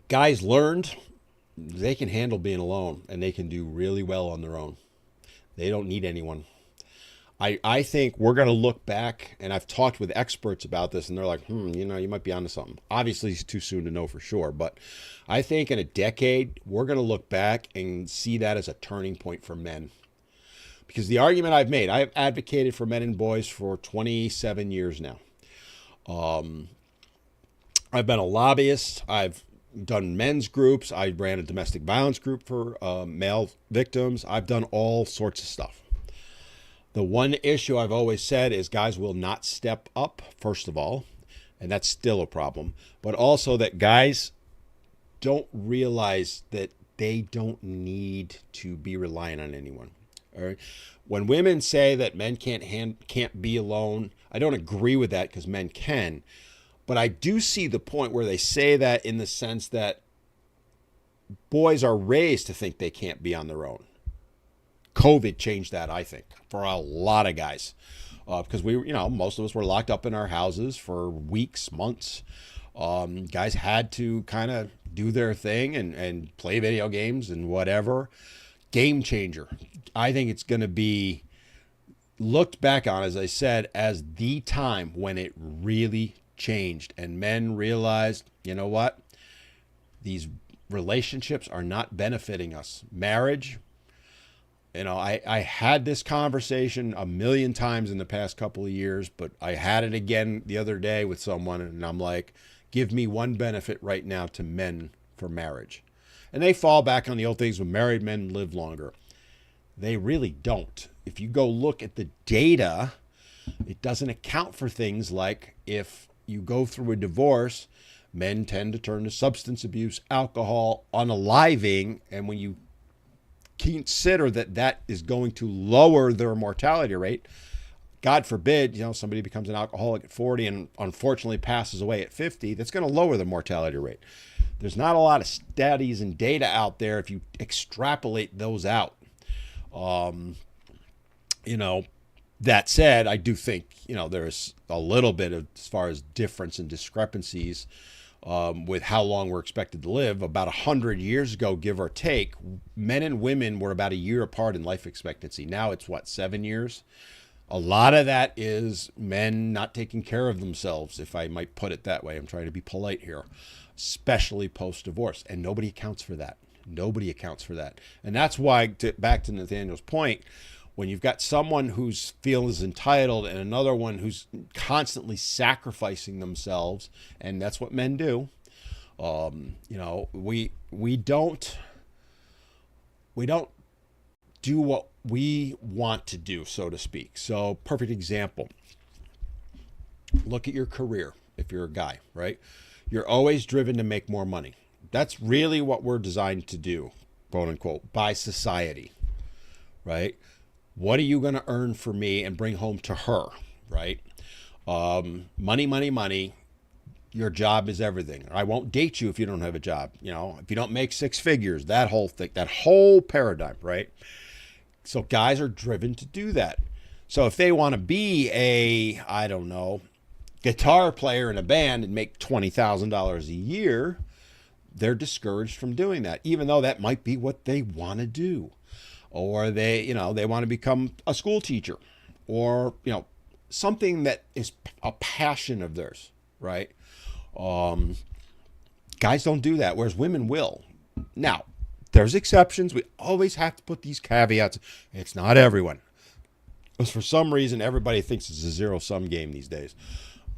Guys learned they can handle being alone and they can do really well on their own. They don't need anyone. I think we're going to look back, and I've talked with experts about this, and they're like, you might be onto something. Obviously, it's too soon to know for sure, but I think in a decade, we're going to look back and see that as a turning point for men. Because the argument I've made, I've advocated for men and boys for 27 years now. I've been a lobbyist. I've done men's groups. I ran a domestic violence group for male victims. I've done all sorts of stuff. The one issue I've always said is guys will not step up, first of all, and that's still a problem, but also that guys don't realize that they don't need to be reliant on anyone. All right. When women say that men can't be alone, I don't agree with that because men can. But I do see the point where they say that in the sense that boys are raised to think they can't be on their own. COVID changed that, I think, for a lot of guys. Because most of us were locked up in our houses for weeks, months. Guys had to kind of do their thing and play video games and whatever. Game changer. I think it's going to be looked back on, as I said, as the time when it really changed and men realized, you know what? These relationships are not benefiting us. Marriage, I had this conversation a million times in the past couple of years, but I had it again the other day with someone, and I'm like, give me one benefit right now to men for marriage. And they fall back on the old things when married men live longer. They really don't. If you go look at the data, it doesn't account for things like if you go through a divorce, men tend to turn to substance abuse, alcohol, unaliving, and when you consider that that is going to lower their mortality rate, God forbid, somebody becomes an alcoholic at 40 and unfortunately passes away at 50, that's going to lower the mortality rate. There's not a lot of studies and data out there if you extrapolate those out. That said, I do think, there's a little bit of, as far as difference and discrepancies with how long we're expected to live. About 100 years ago, give or take, men and women were about a year apart in life expectancy. Now it's 7 years? A lot of that is men not taking care of themselves, if I might put it that way. I'm trying to be polite here, especially post-divorce. And nobody accounts for that. Nobody accounts for that. And that's why, back to Nathaniel's point, when you've got someone who's feels entitled and another one who's constantly sacrificing themselves, and that's what men do, we don't do what we want to do, so to speak. So, perfect example. Look at your career if you're a guy, right? You're always driven to make more money. That's really what we're designed to do, quote unquote, by society, right? What are you going to earn for me and bring home to her, right? Money, money, money. Your job is everything. I won't date you if you don't have a job. If you don't make six figures, that whole thing, that whole paradigm, right? So guys are driven to do that. So if they want to be a, guitar player in a band and make $20,000 a year, they're discouraged from doing that, even though that might be what they want to do. Or they want to become a school teacher or, something that is a passion of theirs, right? Guys don't do that, whereas women will. Now, there's exceptions. We always have to put these caveats. It's not everyone. Because for some reason, everybody thinks it's a zero-sum game these days.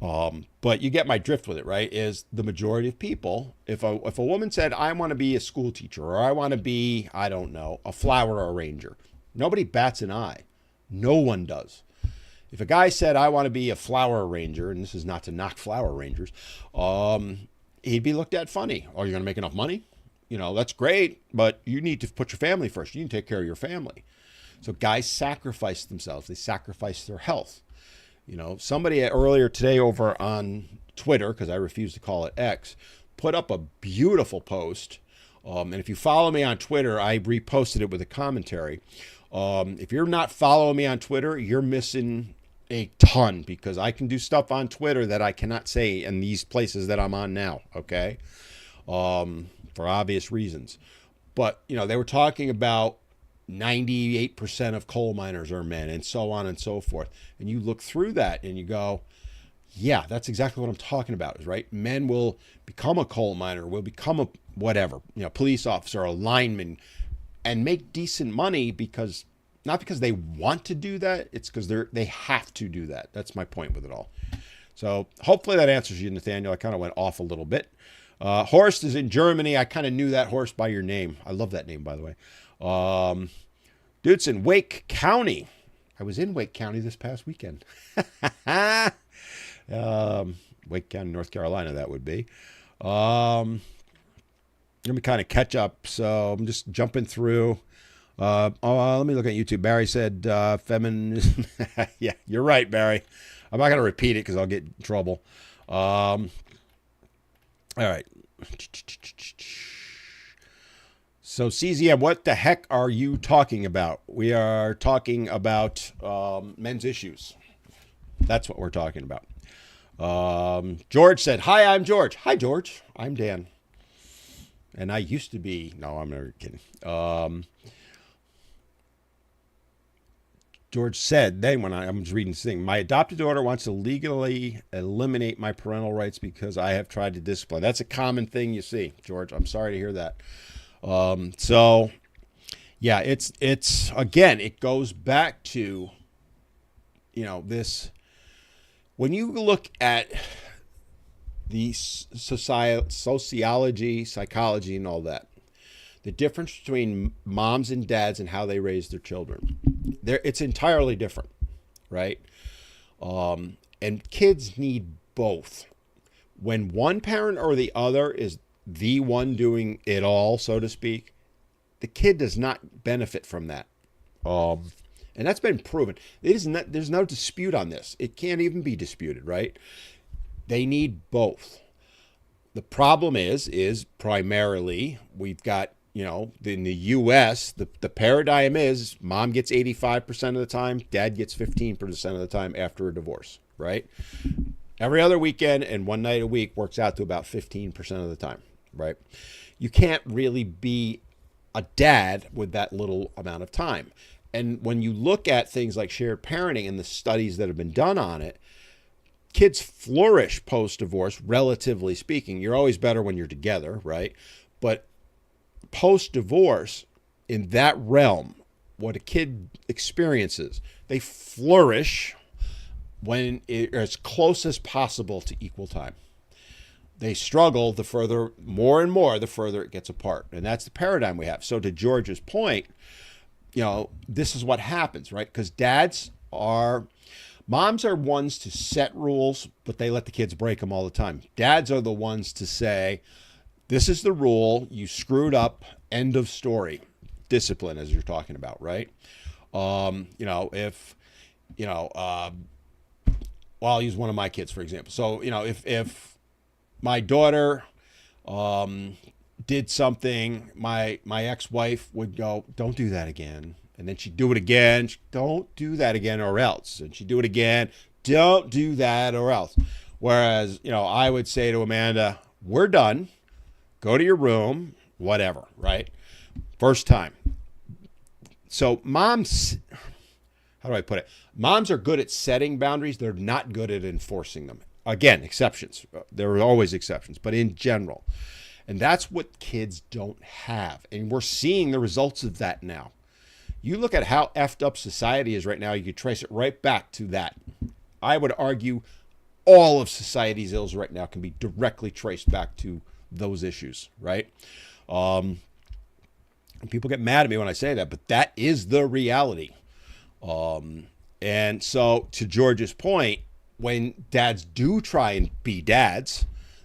But you get my drift with it, right? Is the majority of people, if a woman said, I want to be a school teacher, or I want to be, a flower arranger, nobody bats an eye. No one does. If a guy said, I want to be a flower arranger, and this is not to knock flower arrangers, he'd be looked at funny. Oh, you're going to make enough money? That's great, but you need to put your family first. You need to take care of your family. So guys sacrifice themselves. They sacrifice their health. Somebody earlier today over on Twitter, because I refuse to call it X, put up a beautiful post. And if you follow me on Twitter, I reposted it with a commentary. If you're not following me on Twitter, you're missing a ton, because I can do stuff on Twitter that I cannot say in these places that I'm on now. Okay. For obvious reasons. But, they were talking about 98% of coal miners are men and so on and so forth. And you look through that and you go, yeah, that's exactly what I'm talking about, right? Men will become a coal miner, will become a whatever, police officer, a lineman, and make decent money because, not because they want to do that, it's because they have to do that. That's my point with it all. So hopefully that answers you, Nathaniel. I kind of went off a little bit. Horst is in Germany. I kind of knew that Horst by your name. I love that name, by the way. Dude's in Wake County. I was in Wake County this past weekend. Wake County, North Carolina, that would be. Let me kind of catch up. So I'm just jumping through. Let me look at YouTube. Barry said feminism. Yeah, you're right, Barry. I'm not going to repeat it because I'll get in trouble. All right. So CZM, what the heck are you talking about? We are talking about men's issues. That's what we're talking about. George said, hi, I'm George. Hi, George. I'm Dan. And I used to be, no, I'm never kidding. George said, then when I was reading this thing, my adopted daughter wants to legally eliminate my parental rights because I have tried to discipline. That's a common thing you see, George. I'm sorry to hear that. So yeah, it's again, it goes back to, this, when you look at the sociology, psychology, and all that, the difference between moms and dads and how they raise their children, it's entirely different, right? And kids need both. When one parent or the other is the one doing it all, so to speak, the kid does not benefit from that. And that's been proven. There's no dispute on this. It can't even be disputed, right? They need both. The problem is primarily we've got, in the U.S., the paradigm is mom gets 85% of the time, dad gets 15% of the time after a divorce, right? Every other weekend and one night a week works out to about 15% of the time, right? You can't really be a dad with that little amount of time. And when you look at things like shared parenting and the studies that have been done on it, kids flourish post-divorce, relatively speaking. You're always better when you're together, right? But post-divorce, in that realm, what a kid experiences, they flourish when it as close as possible to equal time. They struggle the further, more and more, the further it gets apart. And that's the paradigm we have. So to George's point, this is what happens, right? Because moms are ones to set rules, but they let the kids break them all the time. Dads are the ones to say, this is the rule, you screwed up, end of story. Discipline, as you're talking about, right? I'll use one of my kids, for example. So, if my daughter did something, my ex-wife would go, don't do that again. And then she'd do it again. Don't do that again or else. And she'd do it again. Don't do that or else. Whereas, I would say to Amanda, we're done. Go to your room, whatever, right? First time. So moms, how do I put it? Moms are good at setting boundaries. They're not good at enforcing them. Again, exceptions. There are always exceptions, but in general. And that's what kids don't have. And we're seeing the results of that now. You look at how effed up society is right now, you could trace it right back to that. I would argue all of society's ills right now can be directly traced back to those issues, right? And people get mad at me when I say that, but that is the reality. And so to George's point, when dads do try and be dads,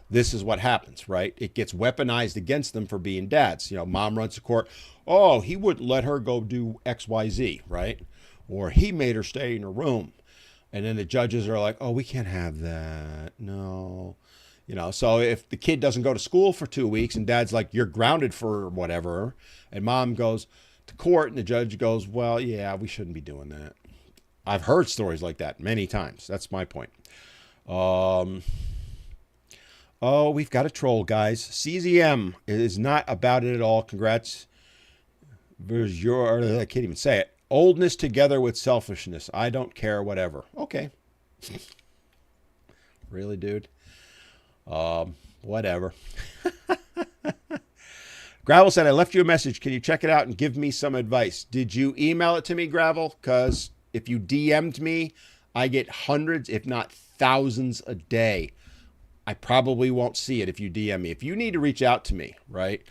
this is what happens, right? It gets weaponized against them for being dads. Mom runs to court. Oh, he wouldn't let her go do X, Y, Z, right? Or he made her stay in her room. And then the judges are like, oh, we can't have that. No. So if the kid doesn't go to school for 2 weeks and dad's like, you're grounded for whatever, and mom goes to court and the judge goes, well, yeah, we shouldn't be doing that. I've heard stories like that many times. That's my point. Oh, we've got a troll, guys. CZM is not about it at all. Congrats. I can't even say it. Oldness together with selfishness. I don't care, whatever. Okay. Really, dude? Whatever. Gravel said, I left you a message. Can you check it out and give me some advice? Did you email it to me, Gravel? Because if you DM'd me, I get hundreds, if not thousands a day I probably won't see it if you DM me. If you need to reach out to me, right?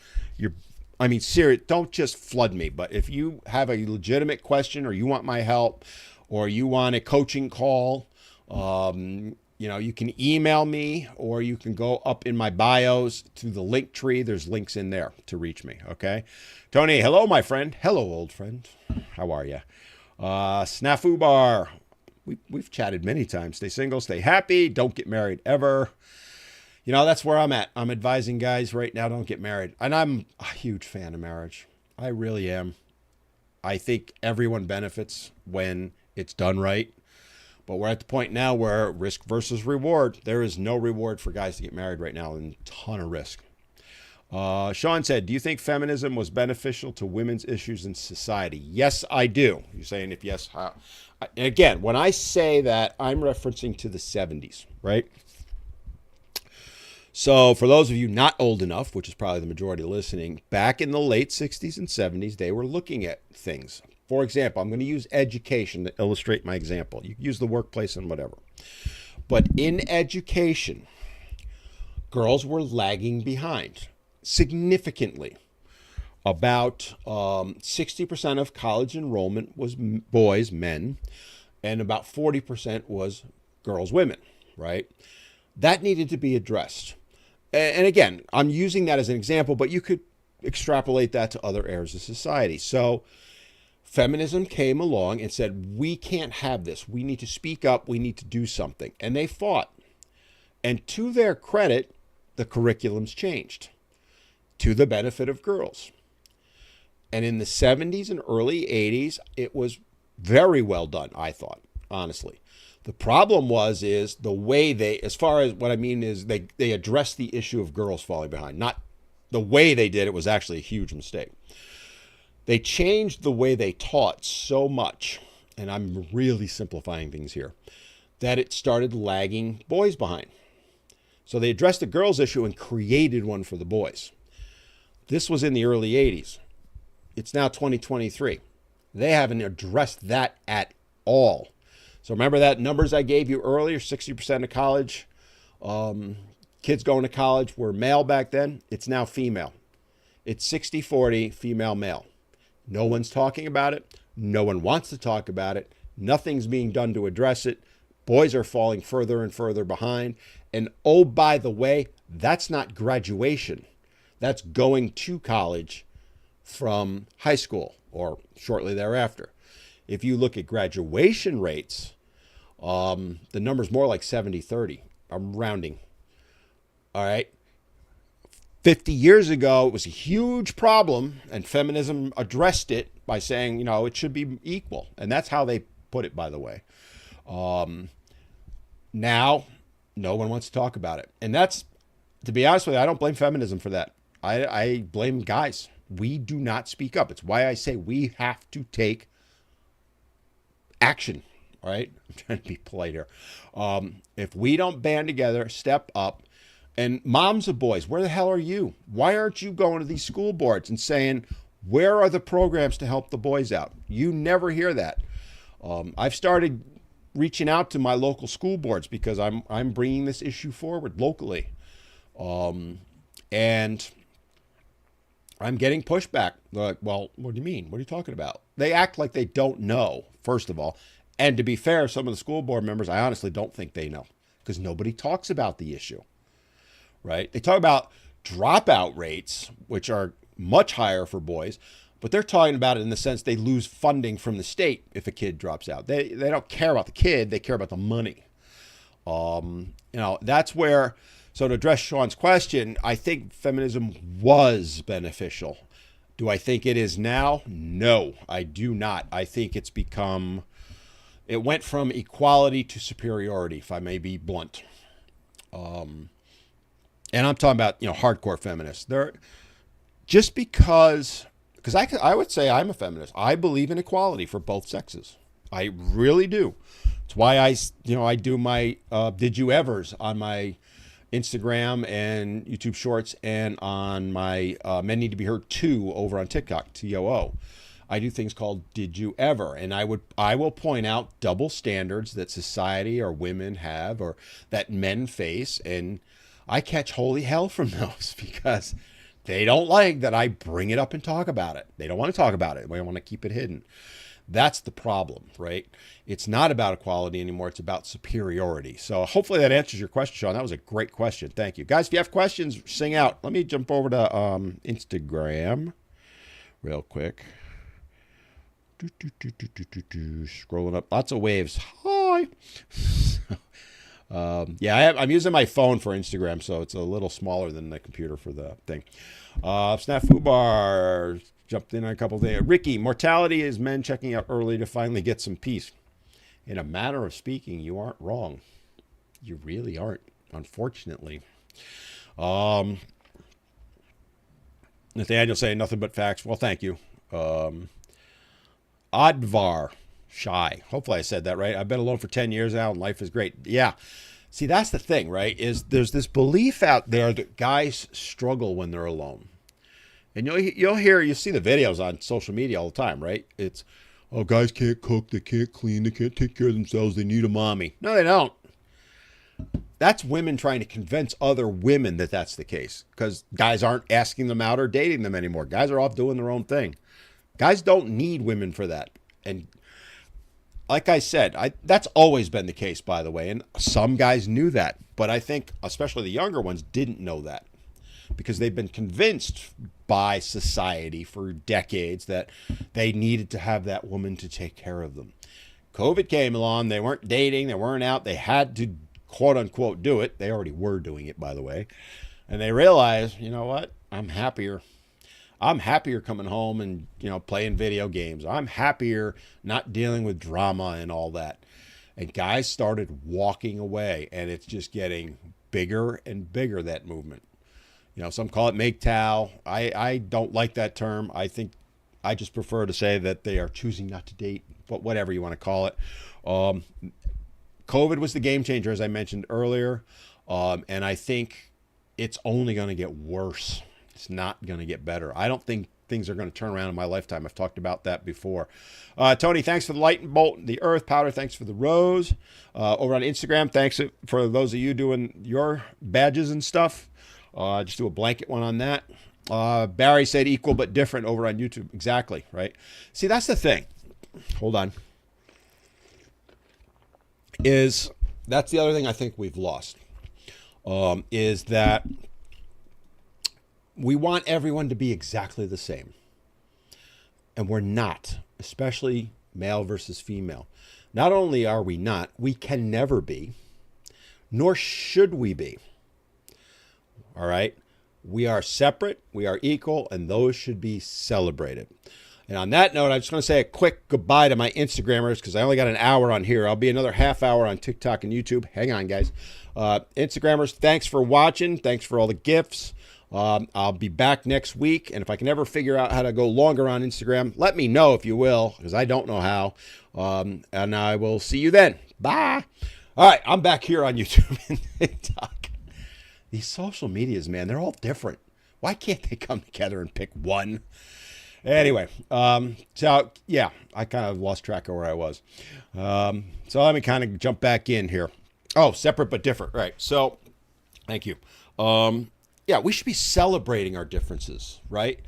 Serious, don't just flood me, but if you have a legitimate question or you want my help or you want a coaching call, you can email me or you can go up in my bios to the link tree. There's links in there to reach me. Okay. Tony, hello, my friend. Hello, old friend. How are you? Snafu Bar. We've chatted many times. Stay single, stay happy. Don't get married ever. That's where I'm at. I'm advising guys right now, don't get married. And I'm a huge fan of marriage. I really am. I think everyone benefits when it's done right. But we're at the point now where risk versus reward. There is no reward for guys to get married right now and a ton of risk. Sean said, do you think feminism was beneficial to women's issues in society? Yes, I do. You're saying if yes, how? And again, when I say that, I'm referencing to the 70s, right? So for those of you not old enough, which is probably the majority listening, back in the late 60s and 70s, they were looking at things. For example, I'm going to use education to illustrate my example. You can use the workplace and whatever. But in education, girls were lagging behind significantly. About 60% of college enrollment was boys, men, and about 40% was girls, women, right? That needed to be addressed. And again, I'm using that as an example, but you could extrapolate that to other areas of society. So feminism came along and said, we can't have this. We need to speak up. We need to do something. And they fought. And to their credit, the curriculums changed to the benefit of girls. And in the 70s and early 80s, it was very well done, I thought, honestly. The problem is the way as far as what I mean is they addressed the issue of girls falling behind. Not the way they did it was actually a huge mistake. They changed the way they taught so much, and I'm really simplifying things here, that it started lagging boys behind. So they addressed the girls issue and created one for the boys. This was in the early 80s. It's now 2023. They haven't addressed that at all. So remember that numbers I gave you earlier, 60% of college, kids going to college were male back then. It's now female. It's 60-40 female-male. No one's talking about it. No one wants to talk about it. Nothing's being done to address it. Boys are falling further and further behind. And oh, by the way, that's not graduation. That's going to college from high school or shortly thereafter. If you look at graduation rates, the number's more like 70-30. I'm rounding. All right. 50 years ago, it was a huge problem, and feminism addressed it by saying, it should be equal. And that's how they put it, by the way. Now, no one wants to talk about it. And that's, to be honest with you, I don't blame feminism for that. I blame guys. We do not speak up. It's why I say we have to take action. All right. I'm trying to be polite here. If we don't band together, step up, and moms of boys, where the hell are you? Why aren't you going to these school boards and saying, where are the programs to help the boys out? You never hear that. I've started reaching out to my local school boards because I'm bringing this issue forward locally. And I'm getting pushback. They're like, well, what do you mean? What are you talking about? They act like they don't know, first of all. And to be fair, some of the school board members, I honestly don't think they know because nobody talks about the issue, right? They talk about dropout rates, which are much higher for boys, but they're talking about it in the sense they lose funding from the state if a kid drops out. They don't care about the kid. They care about the money. That's where, so to address Sean's question, I think feminism was beneficial. Do I think it is now? No, I do not. I think it went from equality to superiority, if I may be blunt. And I'm talking about, hardcore feminists. They're just because I would say I'm a feminist. I believe in equality for both sexes. I really do. It's why I do my Did You Evers on my Instagram and YouTube Shorts and on my Men Need to Be Heard 2 over on TikTok, TOO. I do things called Did You Ever? And I will point out double standards that society or women have or that men face. And I catch holy hell from those because they don't like that I bring it up and talk about it. They don't want to talk about it. They want to keep it hidden. That's the problem, right? It's not about equality anymore. It's about superiority. So hopefully that answers your question, Sean. That was a great question. Thank you. Guys, if you have questions, sing out. Let me jump over to Instagram real quick. Scrolling up. Lots of waves. Hi. I'm using my phone for Instagram, so it's a little smaller than the computer for the thing. Snafu Bar jumped in on a couple of things. Ricky, mortality is men checking out early to finally get some peace. In a manner of speaking, you aren't wrong. You really aren't, unfortunately. Nathaniel saying nothing but facts. Well, thank you. Advar, shy. Hopefully I said that right. I've been alone for 10 years now and life is great. Yeah. See, that's the thing, right? Is there's this belief out there that guys struggle when they're alone. And you see the videos on social media all the time, right? It's, oh, guys can't cook, they can't clean, they can't take care of themselves, they need a mommy. No, they don't. That's women trying to convince other women that that's the case because guys aren't asking them out or dating them anymore. Guys are off doing their own thing. Guys don't need women for that. And like I said, that's always been the case, by the way. And some guys knew that. But I think especially the younger ones didn't know that because they've been convinced by society for decades that they needed to have that woman to take care of them. COVID came along. They weren't dating. They weren't out. They had to, quote unquote, do it. They already were doing it, by the way. And they realized, you know what? I'm happier. I'm happier coming home and, playing video games. I'm happier not dealing with drama and all that. And guys started walking away, and it's just getting bigger and bigger, that movement. Some call it MGTOW. I don't like that term. I think I just prefer to say that they are choosing not to date, but whatever you want to call it. COVID was the game changer, as I mentioned earlier. And I think it's only going to get worse. It's not going to get better. I don't think things are going to turn around in my lifetime. I've talked about that before. Tony, thanks for the lightning bolt, the earth powder. Thanks for the rose. Over on Instagram, thanks for those of you doing your badges and stuff. Just do a blanket one on that. Barry said equal but different over on YouTube. Exactly, right? See, that's the thing. Hold on. That's the other thing I think we've lost. Is that we want everyone to be exactly the same. And we're not, especially male versus female. Not only are we not, we can never be, nor should we be. All right? We are separate, we are equal, and those should be celebrated. And on that note, I just want to say a quick goodbye to my Instagrammers because I only got an hour on here. I'll be another half hour on TikTok and YouTube. Hang on, guys. Instagrammers, thanks for watching. Thanks for all the gifts. I'll be back next week. And if I can ever figure out how to go longer on Instagram, let me know if you will, because I don't know how. And I will see you then. Bye. All right, I'm back here on YouTube and TikTok. These social medias, man, they're all different. Why can't they come together and pick one? Anyway, so yeah, I kind of lost track of where I was. So let me kind of jump back in here. Oh, separate but different. Right. So thank you. Yeah, we should be celebrating our differences, right?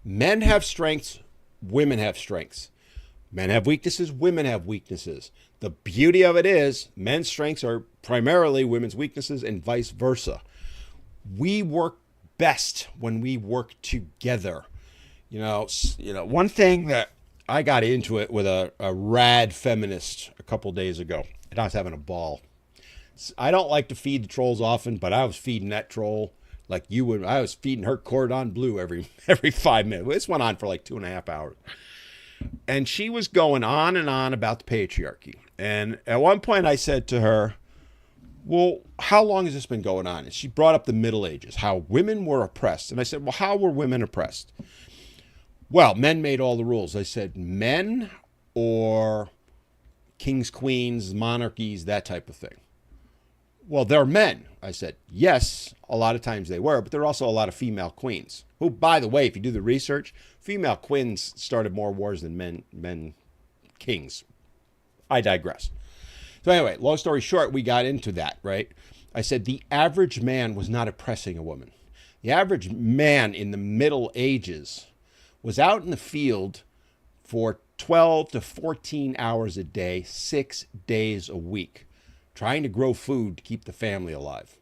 Men have strengths. Women have strengths. Men have weaknesses. Women have weaknesses. The beauty of it is men's strengths are primarily women's weaknesses and vice versa. We work best when we work together. One thing that I got into it with a rad feminist a couple days ago, and I was having a ball. I don't like to feed the trolls often, but I was feeding that troll like you would. I was feeding her cordon bleu every 5 minutes. This went on for like 2.5 hours. And she was going on and on about the patriarchy. And at one point I said to her, well, how long has this been going on? And she brought up the Middle Ages, how women were oppressed. And I said, well, how were women oppressed? Well, men made all the rules. I said, men or kings, queens, monarchies, that type of thing. Well, they're men. I said, yes, a lot of times they were, but there are also a lot of female queens who, by the way, if you do the research, female queens started more wars than men kings. I digress. So anyway, long story short, we got into that, right? I said the average man was not oppressing a woman. The average man in the Middle Ages was out in the field for 12 to 14 hours a day, 6 days a week, trying to grow food to keep the family alive,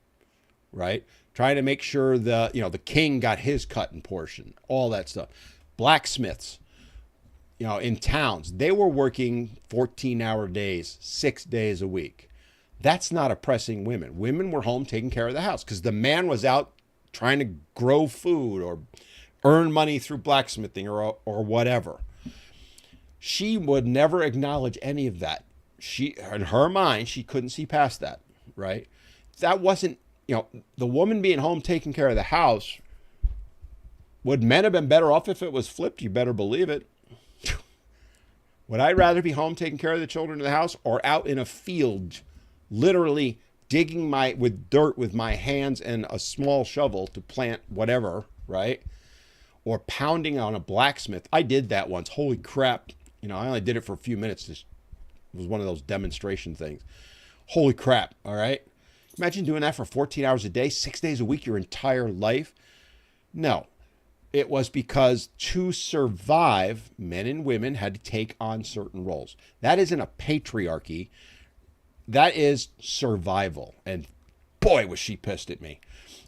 right? Trying to make sure the king got his cut and portion, all that stuff. Blacksmiths, in towns, they were working 14-hour days, 6 days a week. That's not oppressing women. Women were home taking care of the house because the man was out trying to grow food or earn money through blacksmithing or whatever. She would never acknowledge any of that. In her mind, she couldn't see past that, right? That wasn't, the woman being home taking care of the house. Would men have been better off if it was flipped? You better believe it. Would I rather be home taking care of the children in the house or out in a field, literally digging with dirt with my hands and a small shovel to plant whatever, right? Or pounding on a blacksmith? I did that once. Holy crap. I only did it for a few minutes. It was one of those demonstration things. Holy crap, all right? Imagine doing that for 14 hours a day, 6 days a week, your entire life. No. It was because to survive, men and women had to take on certain roles. That isn't a patriarchy. That is survival. And boy, was she pissed at me,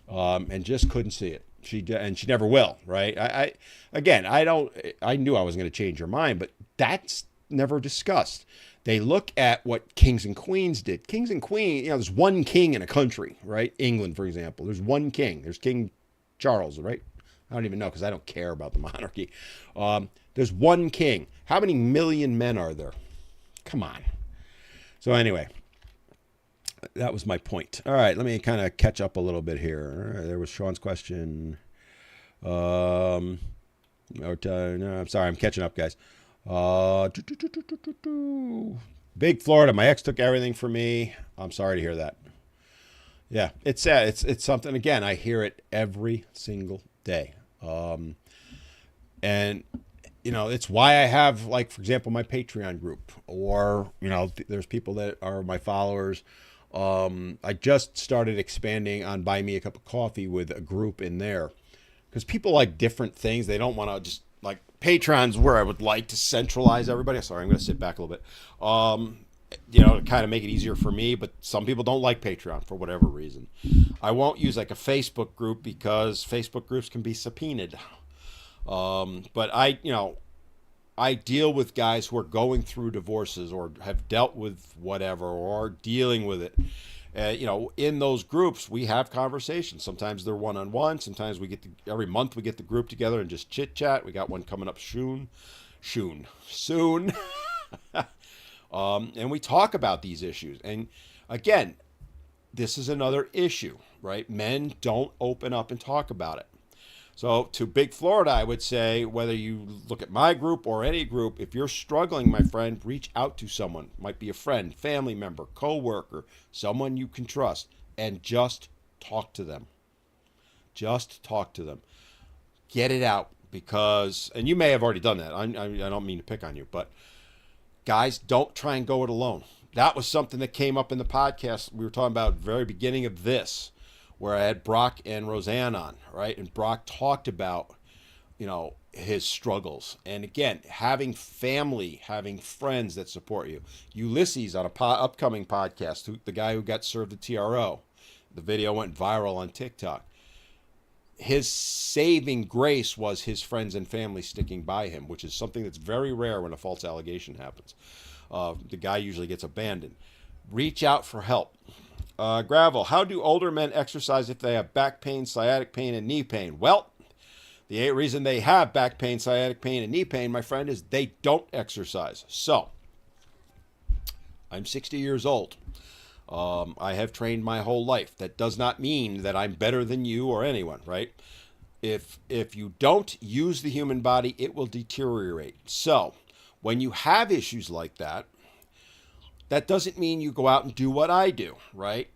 and just couldn't see it. She never will, right? I knew I wasn't going to change her mind, but that's never discussed. They look at what kings and queens did. Kings and queens, there's one king in a country, right? England, for example. There's one king. There's King Charles, right? I don't even know because I don't care about the monarchy. There's one king. How many million men are there? Come on. So anyway, that was my point. All right, let me kind of catch up a little bit here. All right, there was Sean's question. No, I'm sorry, I'm catching up, guys. Big Florida. My ex took everything from me. I'm sorry to hear that. Yeah, it's sad. It's something, again, I hear it every single day. And it's why I have, like, for example, my Patreon group, or, there's people that are my followers. I just started expanding on Buy Me a Cup of Coffee with a group in there because people like different things. They don't want to just, like, Patreon's where I would like to centralize everybody. Sorry, I'm going to sit back a little bit. To kind of make it easier for me, but some people don't like Patreon for whatever reason. I won't use like a Facebook group because Facebook groups can be subpoenaed. But I deal with guys who are going through divorces or have dealt with whatever or are dealing with it. In those groups, we have conversations. Sometimes they're one-on-one. Sometimes every month we get the group together and just chit-chat. We got one coming up soon. And we talk about these issues. And again, this is another issue, right? Men don't open up and talk about it. So to Big Florida, I would say, whether you look at my group or any group, if you're struggling, my friend, reach out to someone. Might be a friend, family member, coworker, someone you can trust, and just talk to them. Just talk to them. Get it out because, and you may have already done that. I don't mean to pick on you, but guys, don't try and go it alone. That was something that came up in the podcast we were talking about at the very beginning of this, where I had Brock and Roseanne on, right? And Brock talked about, his struggles. And again, having family, having friends that support you. Ulysses on a upcoming podcast, the guy who got served the TRO. The video went viral on TikTok. His saving grace was his friends and family sticking by him, which is something that's very rare when a false allegation happens. The guy usually gets abandoned. Reach out for help. Gravel, how do older men exercise if they have back pain, sciatic pain, and knee pain? Well, the reason they have back pain, sciatic pain, and knee pain, my friend, is they don't exercise. So, I'm 60 years old. I have trained my whole life. That does not mean that I'm better than you or anyone, right? If you don't use the human body, it will deteriorate. So, when you have issues like that, that doesn't mean you go out and do what I do, right?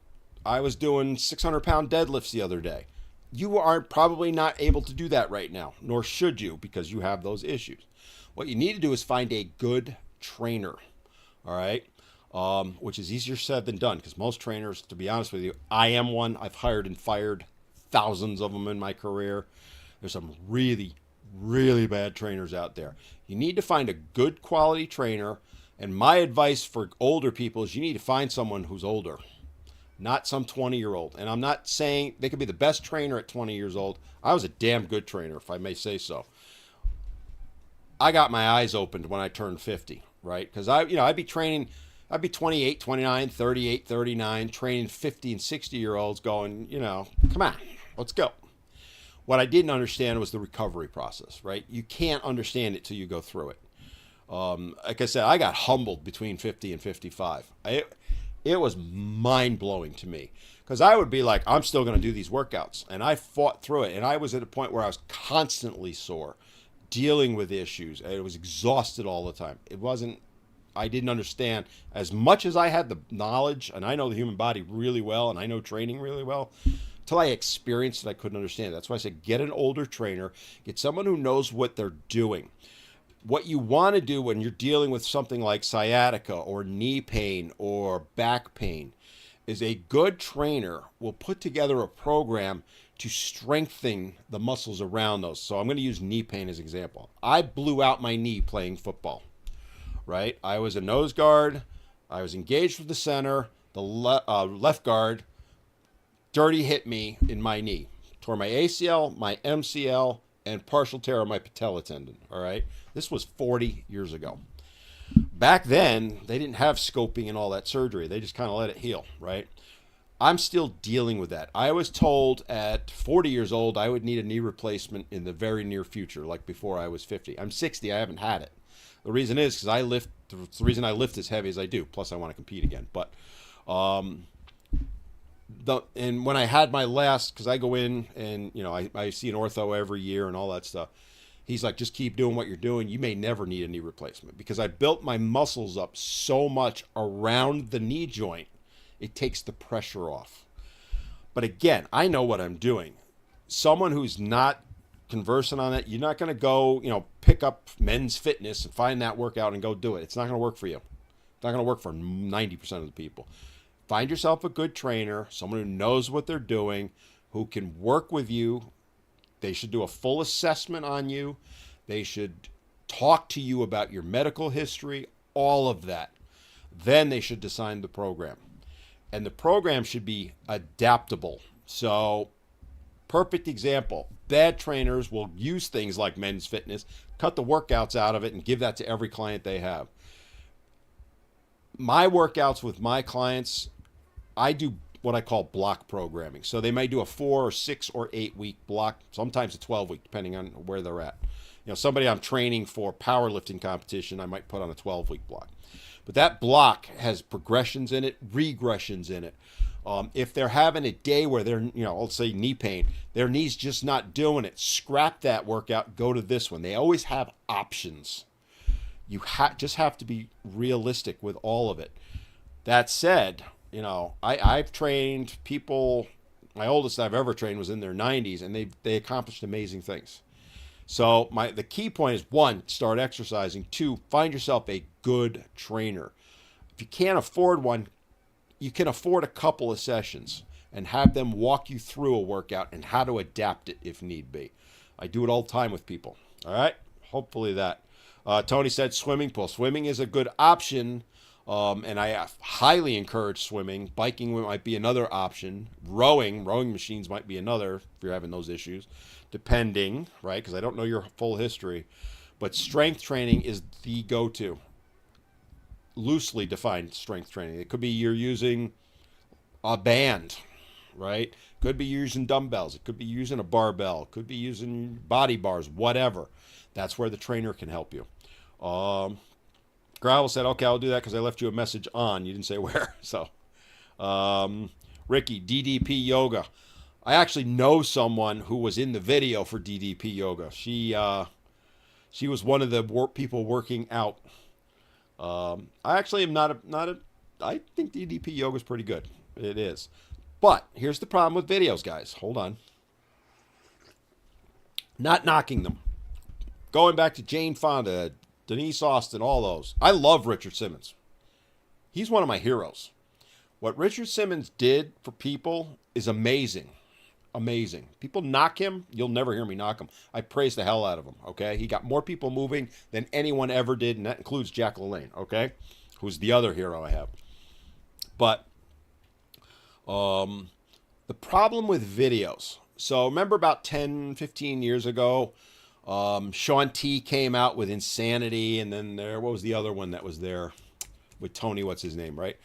I was doing 600-pound deadlifts the other day. You are probably not able to do that right now, nor should you, because you have those issues. What you need to do is find a good trainer, all right? which is easier said than done because most trainers, to be honest with you, I am one. I've hired and fired thousands of them in my career. There's some really, really bad trainers out there. You need to find a good quality trainer. And my advice for older people is you need to find someone who's older, not some 20-year-old. And I'm not saying they could be the best trainer at 20 years old. I was a damn good trainer, if I may say so. I got my eyes opened when I turned 50, right? Because I'd be training, I'd be 28, 29, 38, 39, training 50 and 60-year-olds going, come on, let's go. What I didn't understand was the recovery process, right? You can't understand it till you go through it. Like I said, I got humbled between 50 and 55. It was mind-blowing to me because I would be like, I'm still going to do these workouts. And I fought through it. And I was at a point where I was constantly sore, dealing with issues. I was exhausted all the time. I didn't understand as much as I had the knowledge, and I know the human body really well, and I know training really well. Until I experienced it, I couldn't understand it. That's why I said get an older trainer, get someone who knows what they're doing. What you want to do when you're dealing with something like sciatica or knee pain or back pain is a good trainer will put together a program to strengthen the muscles around those. So I'm going to use knee pain as an example. I blew out my knee playing football, right? I was a nose guard. I was engaged with the center. The left guard dirty hit me in my knee. Tore my ACL, my MCL, and partial tear of my patella tendon, all right? This was 40 years ago. Back then, they didn't have scoping and all that surgery. They just kind of let it heal, right? I'm still dealing with that. I was told at 40 years old I would need a knee replacement in the very near future, like before I was 50. I'm 60. I haven't had it. The reason is because the reason I lift as heavy as I do. Plus, I want to compete again. But and when I had my last, because I go in and I see an ortho every year and all that stuff. He's like, just keep doing what you're doing. You may never need a knee replacement because I built my muscles up so much around the knee joint, it takes the pressure off. But again, I know what I'm doing. Someone who's not conversant on it, you're not going to go, pick up Men's Fitness and find that workout and go do it. It's not going to work for you. It's not going to work for 90% of the people. Find yourself a good trainer, someone who knows what they're doing, who can work with you. They should do a full assessment on you. They should talk to you about your medical history, all of that. Then they should design the program. And the program should be adaptable. So, perfect example. Bad trainers will use things like Men's Fitness, cut the workouts out of it, and give that to every client they have. My workouts with my clients, I do what I call block programming. So they may do a 4 or 6 or 8 week block, sometimes a 12 week, depending on where they're at. Somebody I'm training for powerlifting competition, I might put on a 12-week block. But that block has progressions in it, regressions in it. If they're having a day where they're, let's say knee pain, their knee's just not doing it, scrap that workout, go to this one. They always have options. You just have to be realistic with all of it. That said, I've trained people. My oldest I've ever trained was in their 90s, and they accomplished amazing things. So the key point is, 1, start exercising. 2, find yourself a good trainer. If you can't afford one, you can afford a couple of sessions and have them walk you through a workout and how to adapt it if need be. I do it all the time with people. All right? Hopefully that. Tony said swimming pool. Swimming is a good option. And I highly encourage swimming. Biking might be another option. Rowing machines might be another if you're having those issues, depending, right? Because I don't know your full history. But strength training is the go-to. Loosely defined strength training. It could be you're using a band, right? Could be using dumbbells. It could be using a barbell. It could be using body bars, whatever. That's where the trainer can help you. Gravel said, okay, I'll do that because I left you a message on. You didn't say where. So, Ricky, DDP Yoga. I actually know someone who was in the video for DDP Yoga. She was one of the people working out. I actually am I think DDP Yoga is pretty good. It is. But here's the problem with videos, guys. Hold on. Not knocking them. Going back to Jane Fonda, Denise Austin, all those. I love Richard Simmons. He's one of my heroes. What Richard Simmons did for people is amazing. Amazing. People knock him. You'll never hear me knock him. I praise the hell out of him, okay? He got more people moving than anyone ever did, and that includes Jack LaLanne, okay? Who's the other hero I have. But the problem with videos. So remember about 10, 15 years ago, Shaun T came out with Insanity, and then what was the other one that was there with Tony, what's his name, right?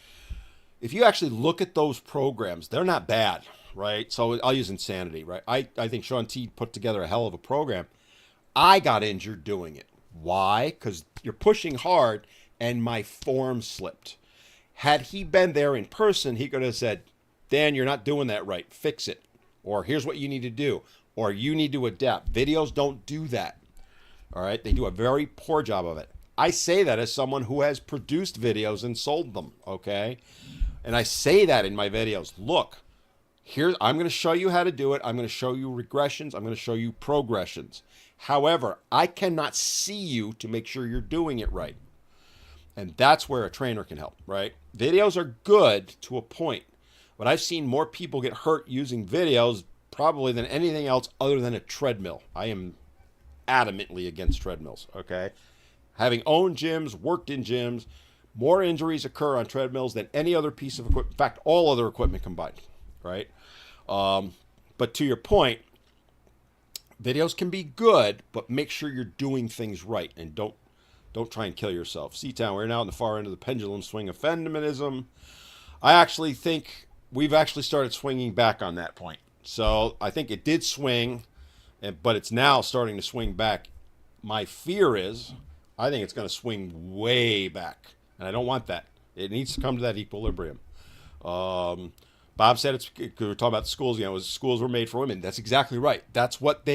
If you actually look at those programs, they're not bad, right? So I'll use Insanity, right? I think Shaun T put together a hell of a program. I got injured doing it. Why? Because you're pushing hard, and my form slipped. Had he been there in person, he could have said, Dan, you're not doing that right. Fix it. Or here's what you need to do. Or you need to adapt. Videos don't do that. All right? They do a very poor job of it. I say that as someone who has produced videos and sold them, okay? And I say that in my videos. Look, here, I'm going to show you how to do it. I'm going to show you regressions. I'm going to show you progressions. However, I cannot see you to make sure you're doing it right. And that's where a trainer can help, right? Videos are good to a point. But I've seen more people get hurt using videos probably than anything else other than a treadmill. I am adamantly against treadmills, okay? Having owned gyms, worked in gyms, more injuries occur on treadmills than any other piece of equipment. In fact, all other equipment combined, right? But to your point, videos can be good, but make sure you're doing things right and don't try and kill yourself. C-Town, we're now on the far end of the pendulum swing of feminism. I actually think we've actually started swinging back on that point. So I think it did swing, but it's now starting to swing back. My fear is I think it's going to swing way back, and I don't want that. It needs to come to that equilibrium. Bob said it's, we were talking about the schools, schools were made for women. That's exactly right. That's what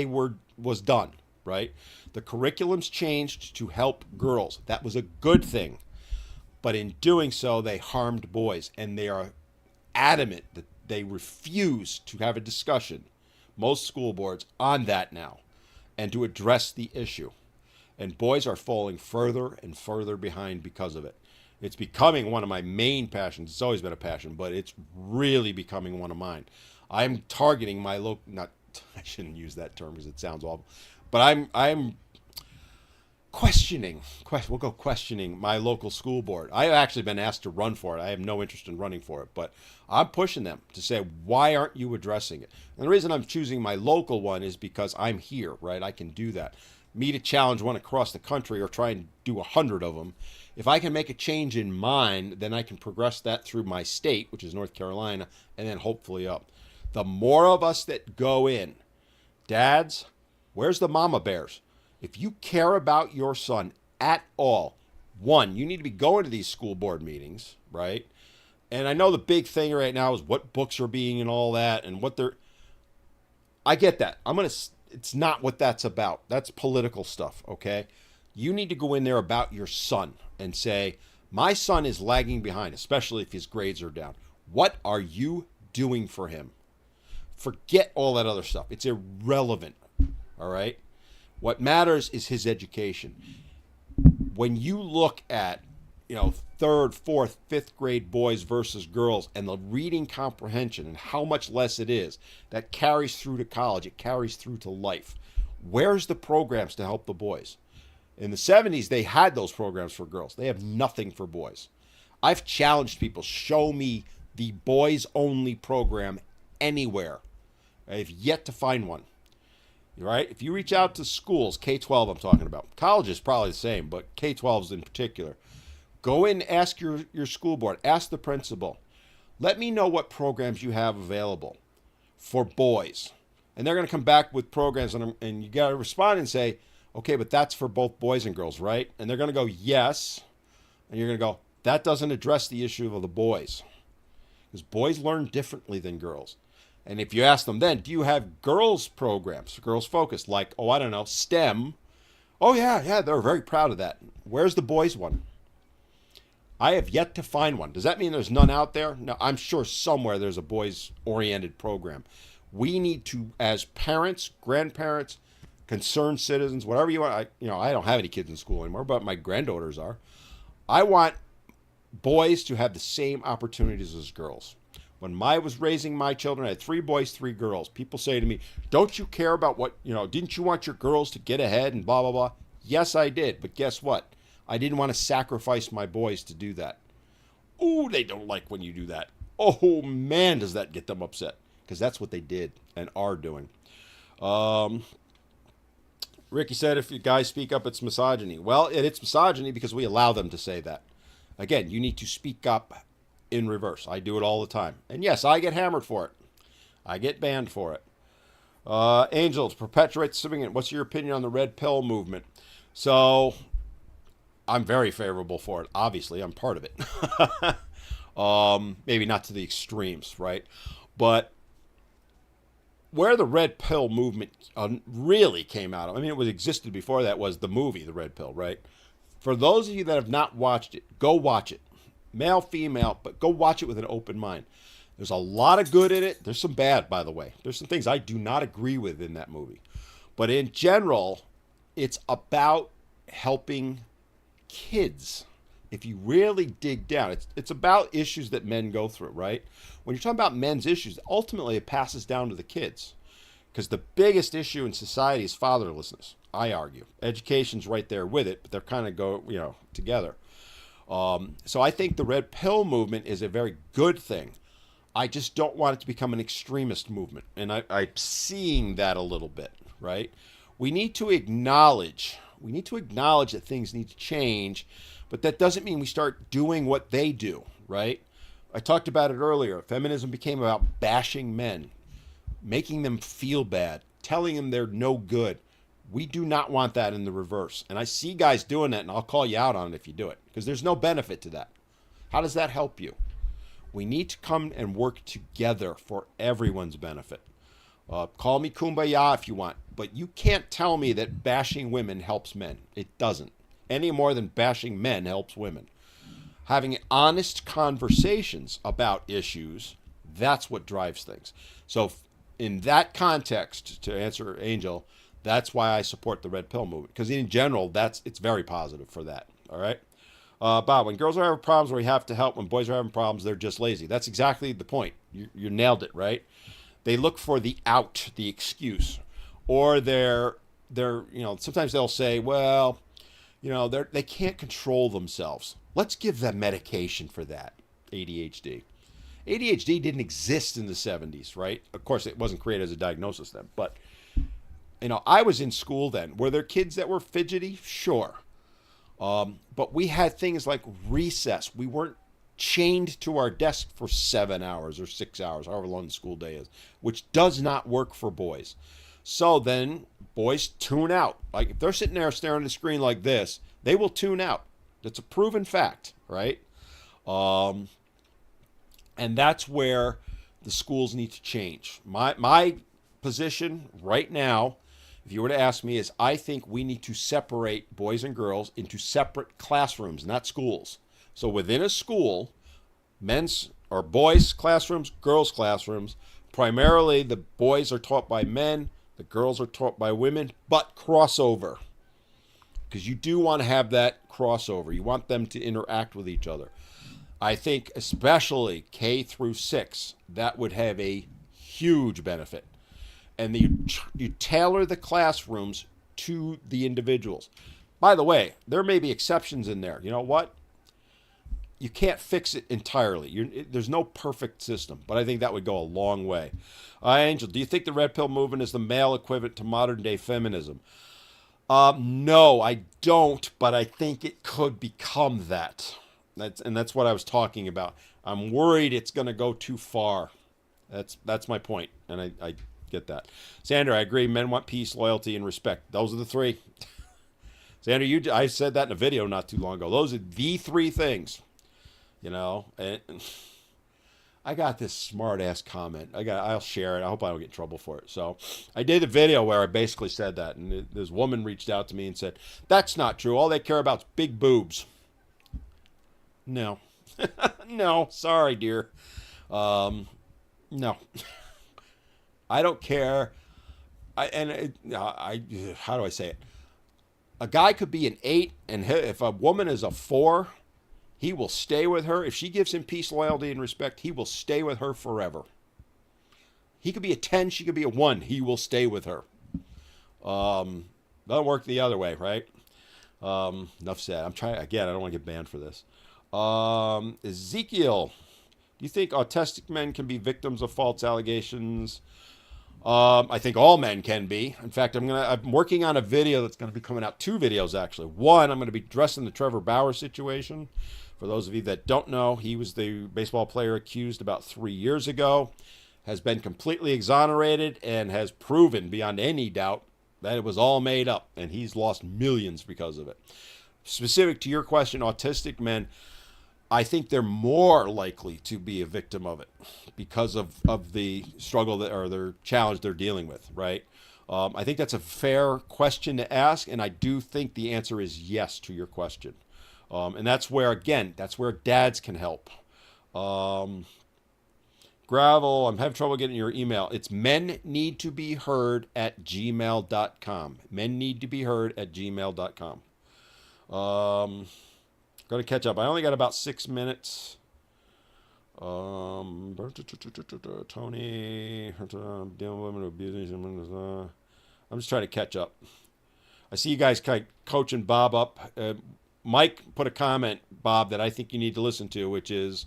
was done, right? The curriculums changed to help girls. That was a good thing. But in doing so, they harmed boys, and they are adamant that they refuse to have a discussion, most school boards, on that now, and to address the issue. And boys are falling further and further behind because of it. It's becoming one of my main passions. It's always been a passion, but it's really becoming one of mine. I'm targeting my local, not, I shouldn't use that term because it sounds awful, but I'm questioning my local school board. I've actually been asked to run for it. I have no interest in running for it, but I'm pushing them to say, why aren't you addressing it? And the reason I'm choosing my local one is because I'm here, right? I can do that. Me to challenge one across the country or try and do 100 of them. If I can make a change in mine, then I can progress that through my state, which is North Carolina, and then hopefully up. The more of us that go in, dads, where's the mama bears? If you care about your son at all, one, you need to be going to these school board meetings, right? And I know the big thing right now is what books are being and all that and what they're... I get that. It's not what that's about. That's political stuff, okay? You need to go in there about your son and say, my son is lagging behind, especially if his grades are down. What are you doing for him? Forget all that other stuff. It's irrelevant, all right? What matters is his education. When you look at, third, fourth, fifth grade boys versus girls and the reading comprehension and how much less it is, that carries through to college, it carries through to life. Where's the programs to help the boys? In the 70s, they had those programs for girls. They have nothing for boys. I've challenged people, show me the boys-only program anywhere. I've yet to find one. Right? If you reach out to schools, K-12 I'm talking about. College is probably the same, but K-12s in particular. Go in, ask your school board, ask the principal. Let me know what programs you have available for boys. And they're going to come back with programs, and you got to respond and say, okay, but that's for both boys and girls, right? And they're going to go, yes. And you're going to go, that doesn't address the issue of the boys. Because boys learn differently than girls. And if you ask them then, do you have girls programs, girls focused, like, STEM? Oh, yeah, they're very proud of that. Where's the boys one? I have yet to find one. Does that mean there's none out there? No, I'm sure somewhere there's a boys-oriented program. We need to, as parents, grandparents, concerned citizens, whatever you want. I don't have any kids in school anymore, but my granddaughters are. I want boys to have the same opportunities as girls. When I was raising my children, I had 3 boys, 3 girls. People say to me, don't you care about what, didn't you want your girls to get ahead and blah, blah, blah? Yes, I did. But guess what? I didn't want to sacrifice my boys to do that. Ooh, they don't like when you do that. Oh, man, does that get them upset. Because that's what they did and are doing. Ricky said, if you guys speak up, it's misogyny. Well, it's misogyny because we allow them to say that. Again, you need to speak up in reverse. I do it all the time. And yes, I get hammered for it. I get banned for it. Angels, perpetuate civilian. What's your opinion on the red pill movement? So, I'm very favorable for it. Obviously, I'm part of it. Maybe not to the extremes, right? But where the red pill movement really came out of, I mean, it was existed before that, was the movie, The Red Pill, right? For those of you that have not watched it, go watch it. Male, female, but go watch it with an open mind. There's a lot of good in it. There's some bad, by the way. There's some things I do not agree with in that movie. But in general, it's about helping kids. If you really dig down, it's about issues that men go through, right? When you're talking about men's issues, ultimately it passes down to the kids. Because the biggest issue in society is fatherlessness, I argue. Education's right there with it, but they're kind of go, together. So I think the red pill movement is a very good thing. I just don't want it to become an extremist movement. And I'm seeing that a little bit, right? We need to acknowledge that things need to change, but that doesn't mean we start doing what they do, right? I talked about it earlier. Feminism became about bashing men, making them feel bad, telling them they're no good. We do not want that in the reverse. And I see guys doing that, and I'll call you out on it if you do it, because there's no benefit to that. How does that help you? We need to come and work together for everyone's benefit. Call me kumbaya if you want, but you can't tell me that bashing women helps men. It doesn't. Any more than bashing men helps women. Having honest conversations about issues, that's what drives things. So in that context, to answer Angel, that's why I support the red pill movement. Because in general, it's very positive for that. All right? Bob, when girls are having problems, we have to help. When boys are having problems, they're just lazy. That's exactly the point. You nailed it, right? They look for the out, the excuse. Or they're sometimes they'll say, well, they can't control themselves. Let's give them medication for that. ADHD. ADHD didn't exist in the 70s, right? Of course, it wasn't created as a diagnosis then. But, I was in school then. Were there kids that were fidgety? Sure. But we had things like recess. We weren't chained to our desk for 7 hours or 6 hours, however long the school day is, which does not work for boys. So then boys tune out. Like if they're sitting there staring at the screen like this, they will tune out. That's a proven fact, right? And that's where the schools need to change. My position right now, if you were to ask me, is I think we need to separate boys and girls into separate classrooms, not schools. So within a school, men's or boys' classrooms, girls' classrooms, primarily the boys are taught by men, the girls are taught by women, but crossover. Because you do want to have that crossover. You want them to interact with each other. I think especially K through 6, that would have a huge benefit. And you tailor the classrooms to the individuals. By the way, there may be exceptions in there. You know what? You can't fix it entirely. There's no perfect system, but I think that would go a long way. Angel, do you think the red pill movement is the male equivalent to modern day feminism? No, I don't, but I think it could become that. That's what I was talking about. I'm worried it's going to go too far. That's my point, and I get that. Sandra, I agree. Men want peace, loyalty, and respect. Those are the 3. Sandra, I said that in a video not too long ago. Those are the 3 things. And I got this smart ass comment. I'll share it. I hope I don't get in trouble for it. So I did a video where I basically said that, and this woman reached out to me and said, "That's not true. All they care about is big boobs." No, no, sorry, dear. No, I don't care. How do I say it? A guy could be an 8, and if a woman is a 4. He will stay with her. If she gives him peace, loyalty, and respect, he will stay with her forever. He could be a 10, she could be a 1. He will stay with her. Doesn't work the other way, right? Enough said. I'm trying, again, I don't want to get banned for this. Ezekiel, do you think autistic men can be victims of false allegations? I think all men can be. In fact, I'm working on a video that's going to be coming out. 2 videos, actually. One, I'm going to be addressing the Trevor Bauer situation. For those of you that don't know, he was the baseball player accused about 3 years ago, has been completely exonerated, and has proven beyond any doubt that it was all made up, and he's lost millions because of it. Specific to your question, autistic men, I think they're more likely to be a victim of it because of the struggle or their challenge they're dealing with, right? I think that's a fair question to ask, and I do think the answer is yes to your question. And that's where, again, that's where dads can help. Gravel, I'm having trouble getting your email. It's menneedtobeheard@gmail.com. menneedtobeheard@gmail.com. Going to catch up. I only got about 6 minutes. Tony, dealing with women abusing. I'm just trying to catch up. I see you guys kind of coaching Bob up. Mike put a comment, Bob, that I think you need to listen to, which is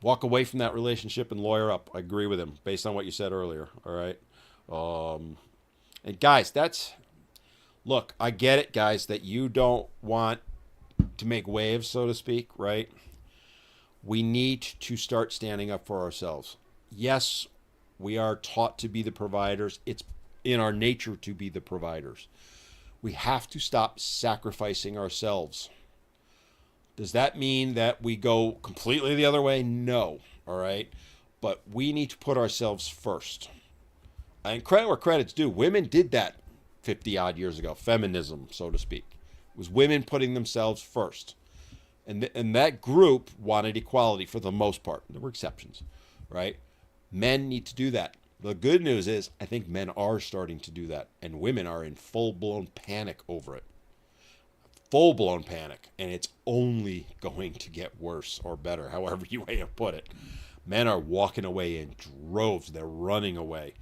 walk away from that relationship and lawyer up. I agree with him based on what you said earlier. All right. And guys, look, I get it, guys, that you don't want to make waves, so to speak, right? We need to start standing up for ourselves. Yes, we are taught to be the providers. It's in our nature to be the providers. We have to stop sacrificing ourselves. Does that mean that we go completely the other way? No, all right? But we need to put ourselves first. And credit where credit's due. Women did that 50 odd years ago. Feminism, so to speak. It was women putting themselves first. And that group wanted equality for the most part. There were exceptions, right? Men need to do that. The good news is I think men are starting to do that. And women are in full-blown panic over it. Full-blown panic. And it's only going to get worse or better, however you may have put it. Men are walking away in droves. They're running away.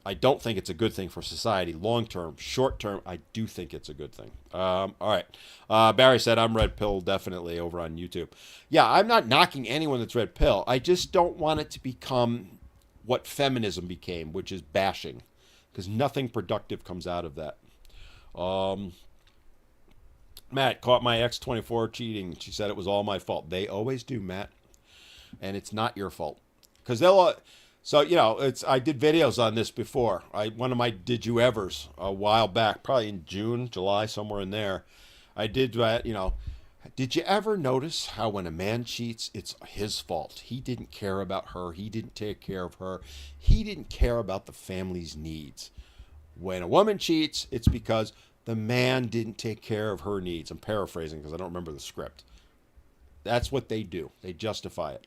I don't think it's a good thing for society long term. Short term, I do think it's a good thing. All right. Barry said, I'm red pill definitely over on YouTube. Yeah, I'm not knocking anyone that's red pill. I just don't want it to become what feminism became, which is bashing, because nothing productive comes out of that. Matt caught my ex-24 cheating. She said it was all my fault. They always do, Matt. And it's not your fault. Because they'll... So, I did videos on this before. One of my Did You Evers a while back, probably in June, July, somewhere in there. I did that, Did you ever notice how when a man cheats, it's his fault? He didn't care about her. He didn't take care of her. He didn't care about the family's needs. When a woman cheats, it's because the man didn't take care of her needs. I'm paraphrasing because I don't remember the script. That's what they do. They justify it.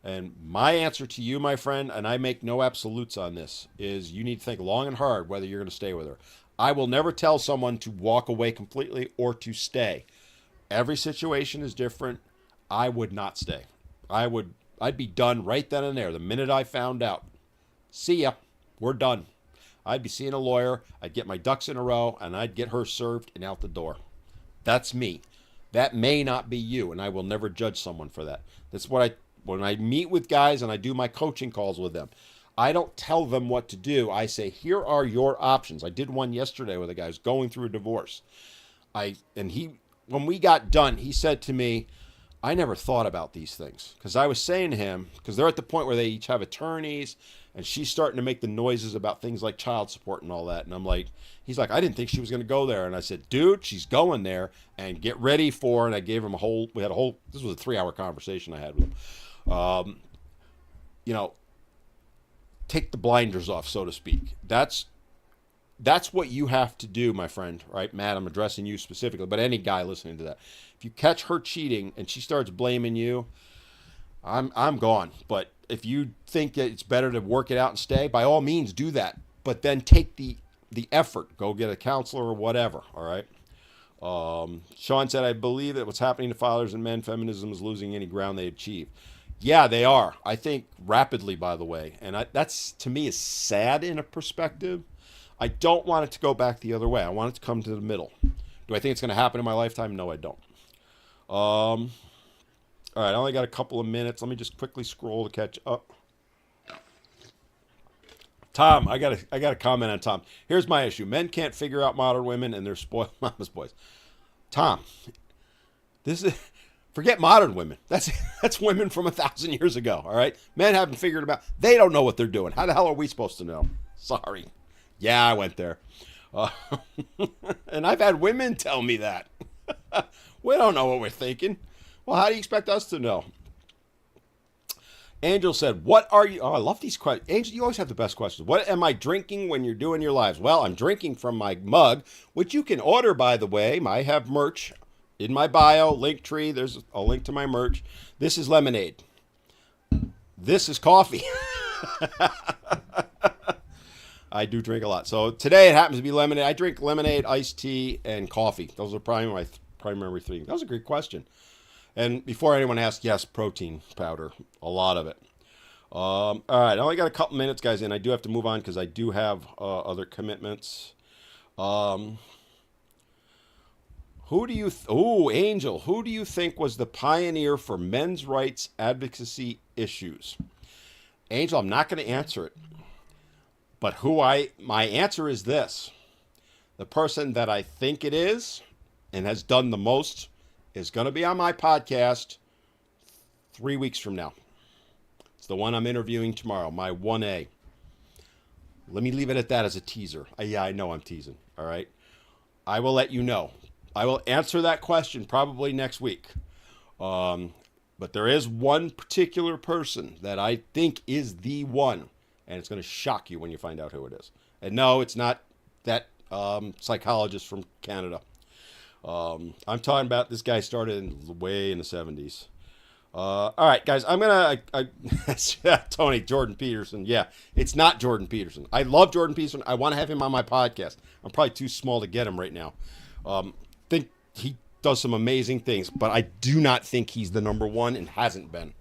And my answer to you, my friend, and I make no absolutes on this, is you need to think long and hard whether you're going to stay with her. I will never tell someone to walk away completely or to stay. Every situation is different. I would not stay. I'd be done right then and there. The minute I found out, see ya, we're done. I'd be seeing a lawyer. I'd get my ducks in a row, and I'd get her served and out the door. That's me. That may not be you, and I will never judge someone for that. That's what when I meet with guys and I do my coaching calls with them, I don't tell them what to do. I say, here are your options. I did one yesterday with a guy who's going through a divorce. When we got done, he said to me, I never thought about these things. Because I was saying to him, because they're at the point where they each have attorneys, and she's starting to make the noises about things like child support and all that. And he's like, I didn't think she was going to go there. And I said, dude, she's going there, and get ready for, and I gave him this was a 3-hour conversation I had with him. Take the blinders off, so to speak. That's what you have to do, my friend, right? Matt, I'm addressing you specifically, but any guy listening to that. If you catch her cheating and she starts blaming you, I'm gone. But if you think that it's better to work it out and stay, by all means do that. But then take the effort. Go get a counselor or whatever, all right? Sean said, I believe that what's happening to fathers and men, feminism is losing any ground they achieve. Yeah, they are. I think rapidly, by the way. And that's, to me, is sad in a perspective. I don't want it to go back the other way. I want it to come to the middle. Do I think it's going to happen in my lifetime? No, I don't. All right, I only got a couple of minutes. Let me just quickly scroll to catch up. Tom, I got a comment on Tom. Here's my issue. Men can't figure out modern women and they're spoiled mama's boys. Tom, this is forget modern women. That's women from 1,000 years ago, all right? Men haven't figured them out. They don't know what they're doing. How the hell are we supposed to know? Sorry. Yeah, I went there. And I've had women tell me that. We don't know what we're thinking. Well, how do you expect us to know? Angel said, what are you... Oh, I love these questions. Angel, you always have the best questions. What am I drinking when you're doing your lives? Well, I'm drinking from my mug, which you can order, by the way. I have merch in my bio, Linktree. There's a link to my merch. This is lemonade. This is coffee. I do drink a lot. So today it happens to be lemonade. I drink lemonade, iced tea, and coffee. Those are probably my primary three. That was a great question. And before anyone asks, yes, protein powder, a lot of it. All right, I only got a couple minutes, guys, and I do have to move on because I do have other commitments. Who do you... Angel, who do you think was the pioneer for men's rights advocacy issues? Angel, I'm not going to answer it. But my answer is this. The person that I think it is and has done the most is going to be on my podcast 3 weeks from now. It's the one I'm interviewing tomorrow, my 1A. Let me leave it at that as a teaser. Yeah, I know I'm teasing. All right. I will let you know. I will answer that question probably next week. But there is one particular person that I think is the one, and it's going to shock you when you find out who it is. And no, it's not that psychologist from Canada. I'm talking about this guy started way in the 70s. All right, guys, I'm going to... Tony, Jordan Peterson. Yeah, it's not Jordan Peterson. I love Jordan Peterson. I want to have him on my podcast. I'm probably too small to get him right now. Think he does some amazing things, but I do not think he's the number one and hasn't been.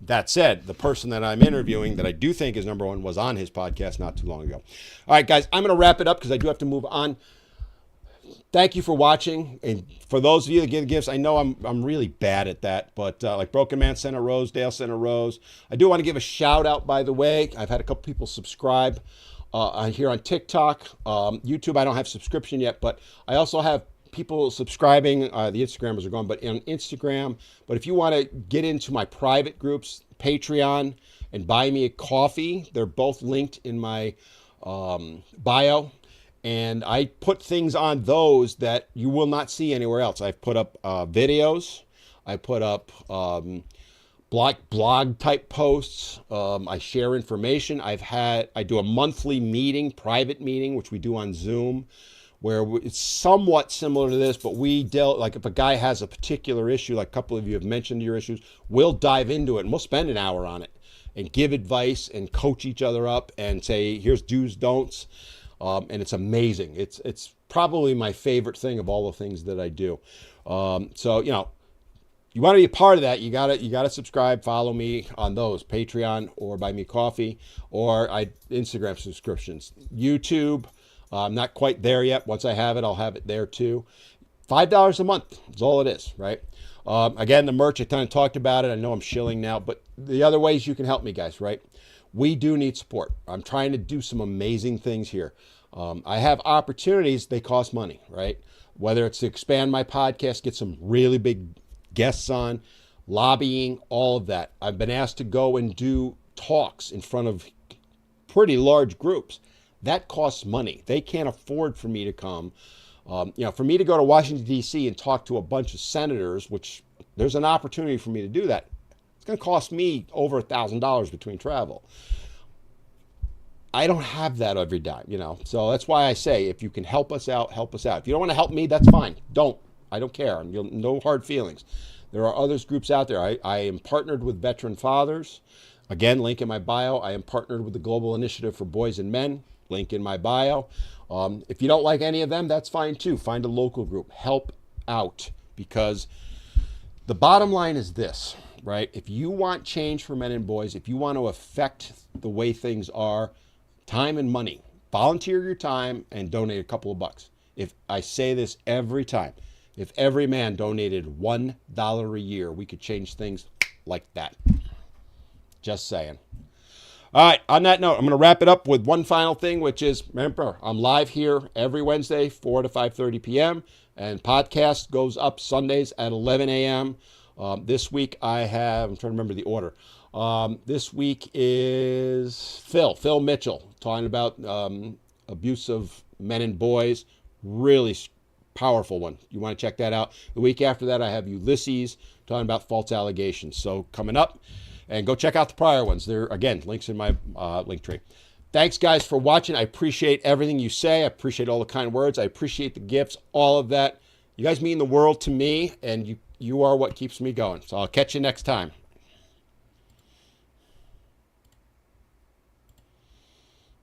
That said, the person that I'm interviewing that I do think is number one was on his podcast not too long ago. All right, guys, I'm going to wrap it up because I do have to move on. Thank you for watching. And for those of you that give gifts, I know I'm really bad at that, but like Broken Man sent a rose, Dale sent a rose. I do want to give a shout out, by the way. I've had a couple people subscribe here on TikTok. YouTube, I don't have subscription yet, but I also have people subscribing. The Instagrammers are gone, but on Instagram. But if you want to get into my private groups, Patreon and Buy Me a Coffee, they're both linked in my bio. And I put things on those that you will not see anywhere else. I've put up videos. I put up blog type posts. I share information. I do a monthly meeting, private meeting, which we do on Zoom, where it's somewhat similar to this, but we dealt, like if a guy has a particular issue, like a couple of you have mentioned your issues, we'll dive into it and we'll spend an hour on it and give advice and coach each other up and say, here's do's, don'ts. And it's amazing. It's probably my favorite thing of all the things that I do. So, you know, you want to be a part of that, you gotta subscribe, follow me on those, Patreon or Buy Me Coffee, or Instagram subscriptions. YouTube, I'm not quite there yet. Once I have it, I'll have it there too. $5 a month is all it is, right? Again, the merch, I kind of talked about it. I know I'm shilling now, but the other ways you can help me, guys, right? We do need support. I'm trying to do some amazing things here. I have opportunities, they cost money, right? Whether it's to expand my podcast, get some really big guests on, lobbying, all of that. I've been asked to go and do talks in front of pretty large groups. That costs money. They can't afford for me to come. You know, for me to go to Washington, D.C. and talk to a bunch of senators, which there's an opportunity for me to do that. It's going to cost me over $1,000 between travel. I don't have that every time, you know. So that's why I say, if you can help us out, help us out. If you don't want to help me, that's fine. Don't. I don't care. No hard feelings. There are others groups out there. I am partnered with Veteran Fathers. Again, link in my bio. I am partnered with the Global Initiative for Boys and Men. Link in my bio. If you don't like any of them, that's fine too. Find a local group. Help out, because the bottom line is this, right? If you want change for men and boys, if you want to affect the way things are, time and money, volunteer your time and donate a couple of bucks. If I say this every time, if every man donated $1 a year, we could change things like that. Just saying. All right, on that note, I'm going to wrap it up with one final thing, which is, remember, I'm live here every Wednesday, 4 to 5:30 p.m., and podcast goes up Sundays at 11 a.m. This week I'm trying to remember the order. This week is Phil Mitchell, talking about abuse of men and boys. Really powerful one. You want to check that out. The week after that, I have Ulysses talking about false allegations. So coming up. And go check out the prior ones. There, again, links in my link tree. Thanks, guys, for watching. I appreciate everything you say. I appreciate all the kind words. I appreciate the gifts, all of that. You guys mean the world to me, and you are what keeps me going. So I'll catch you next time.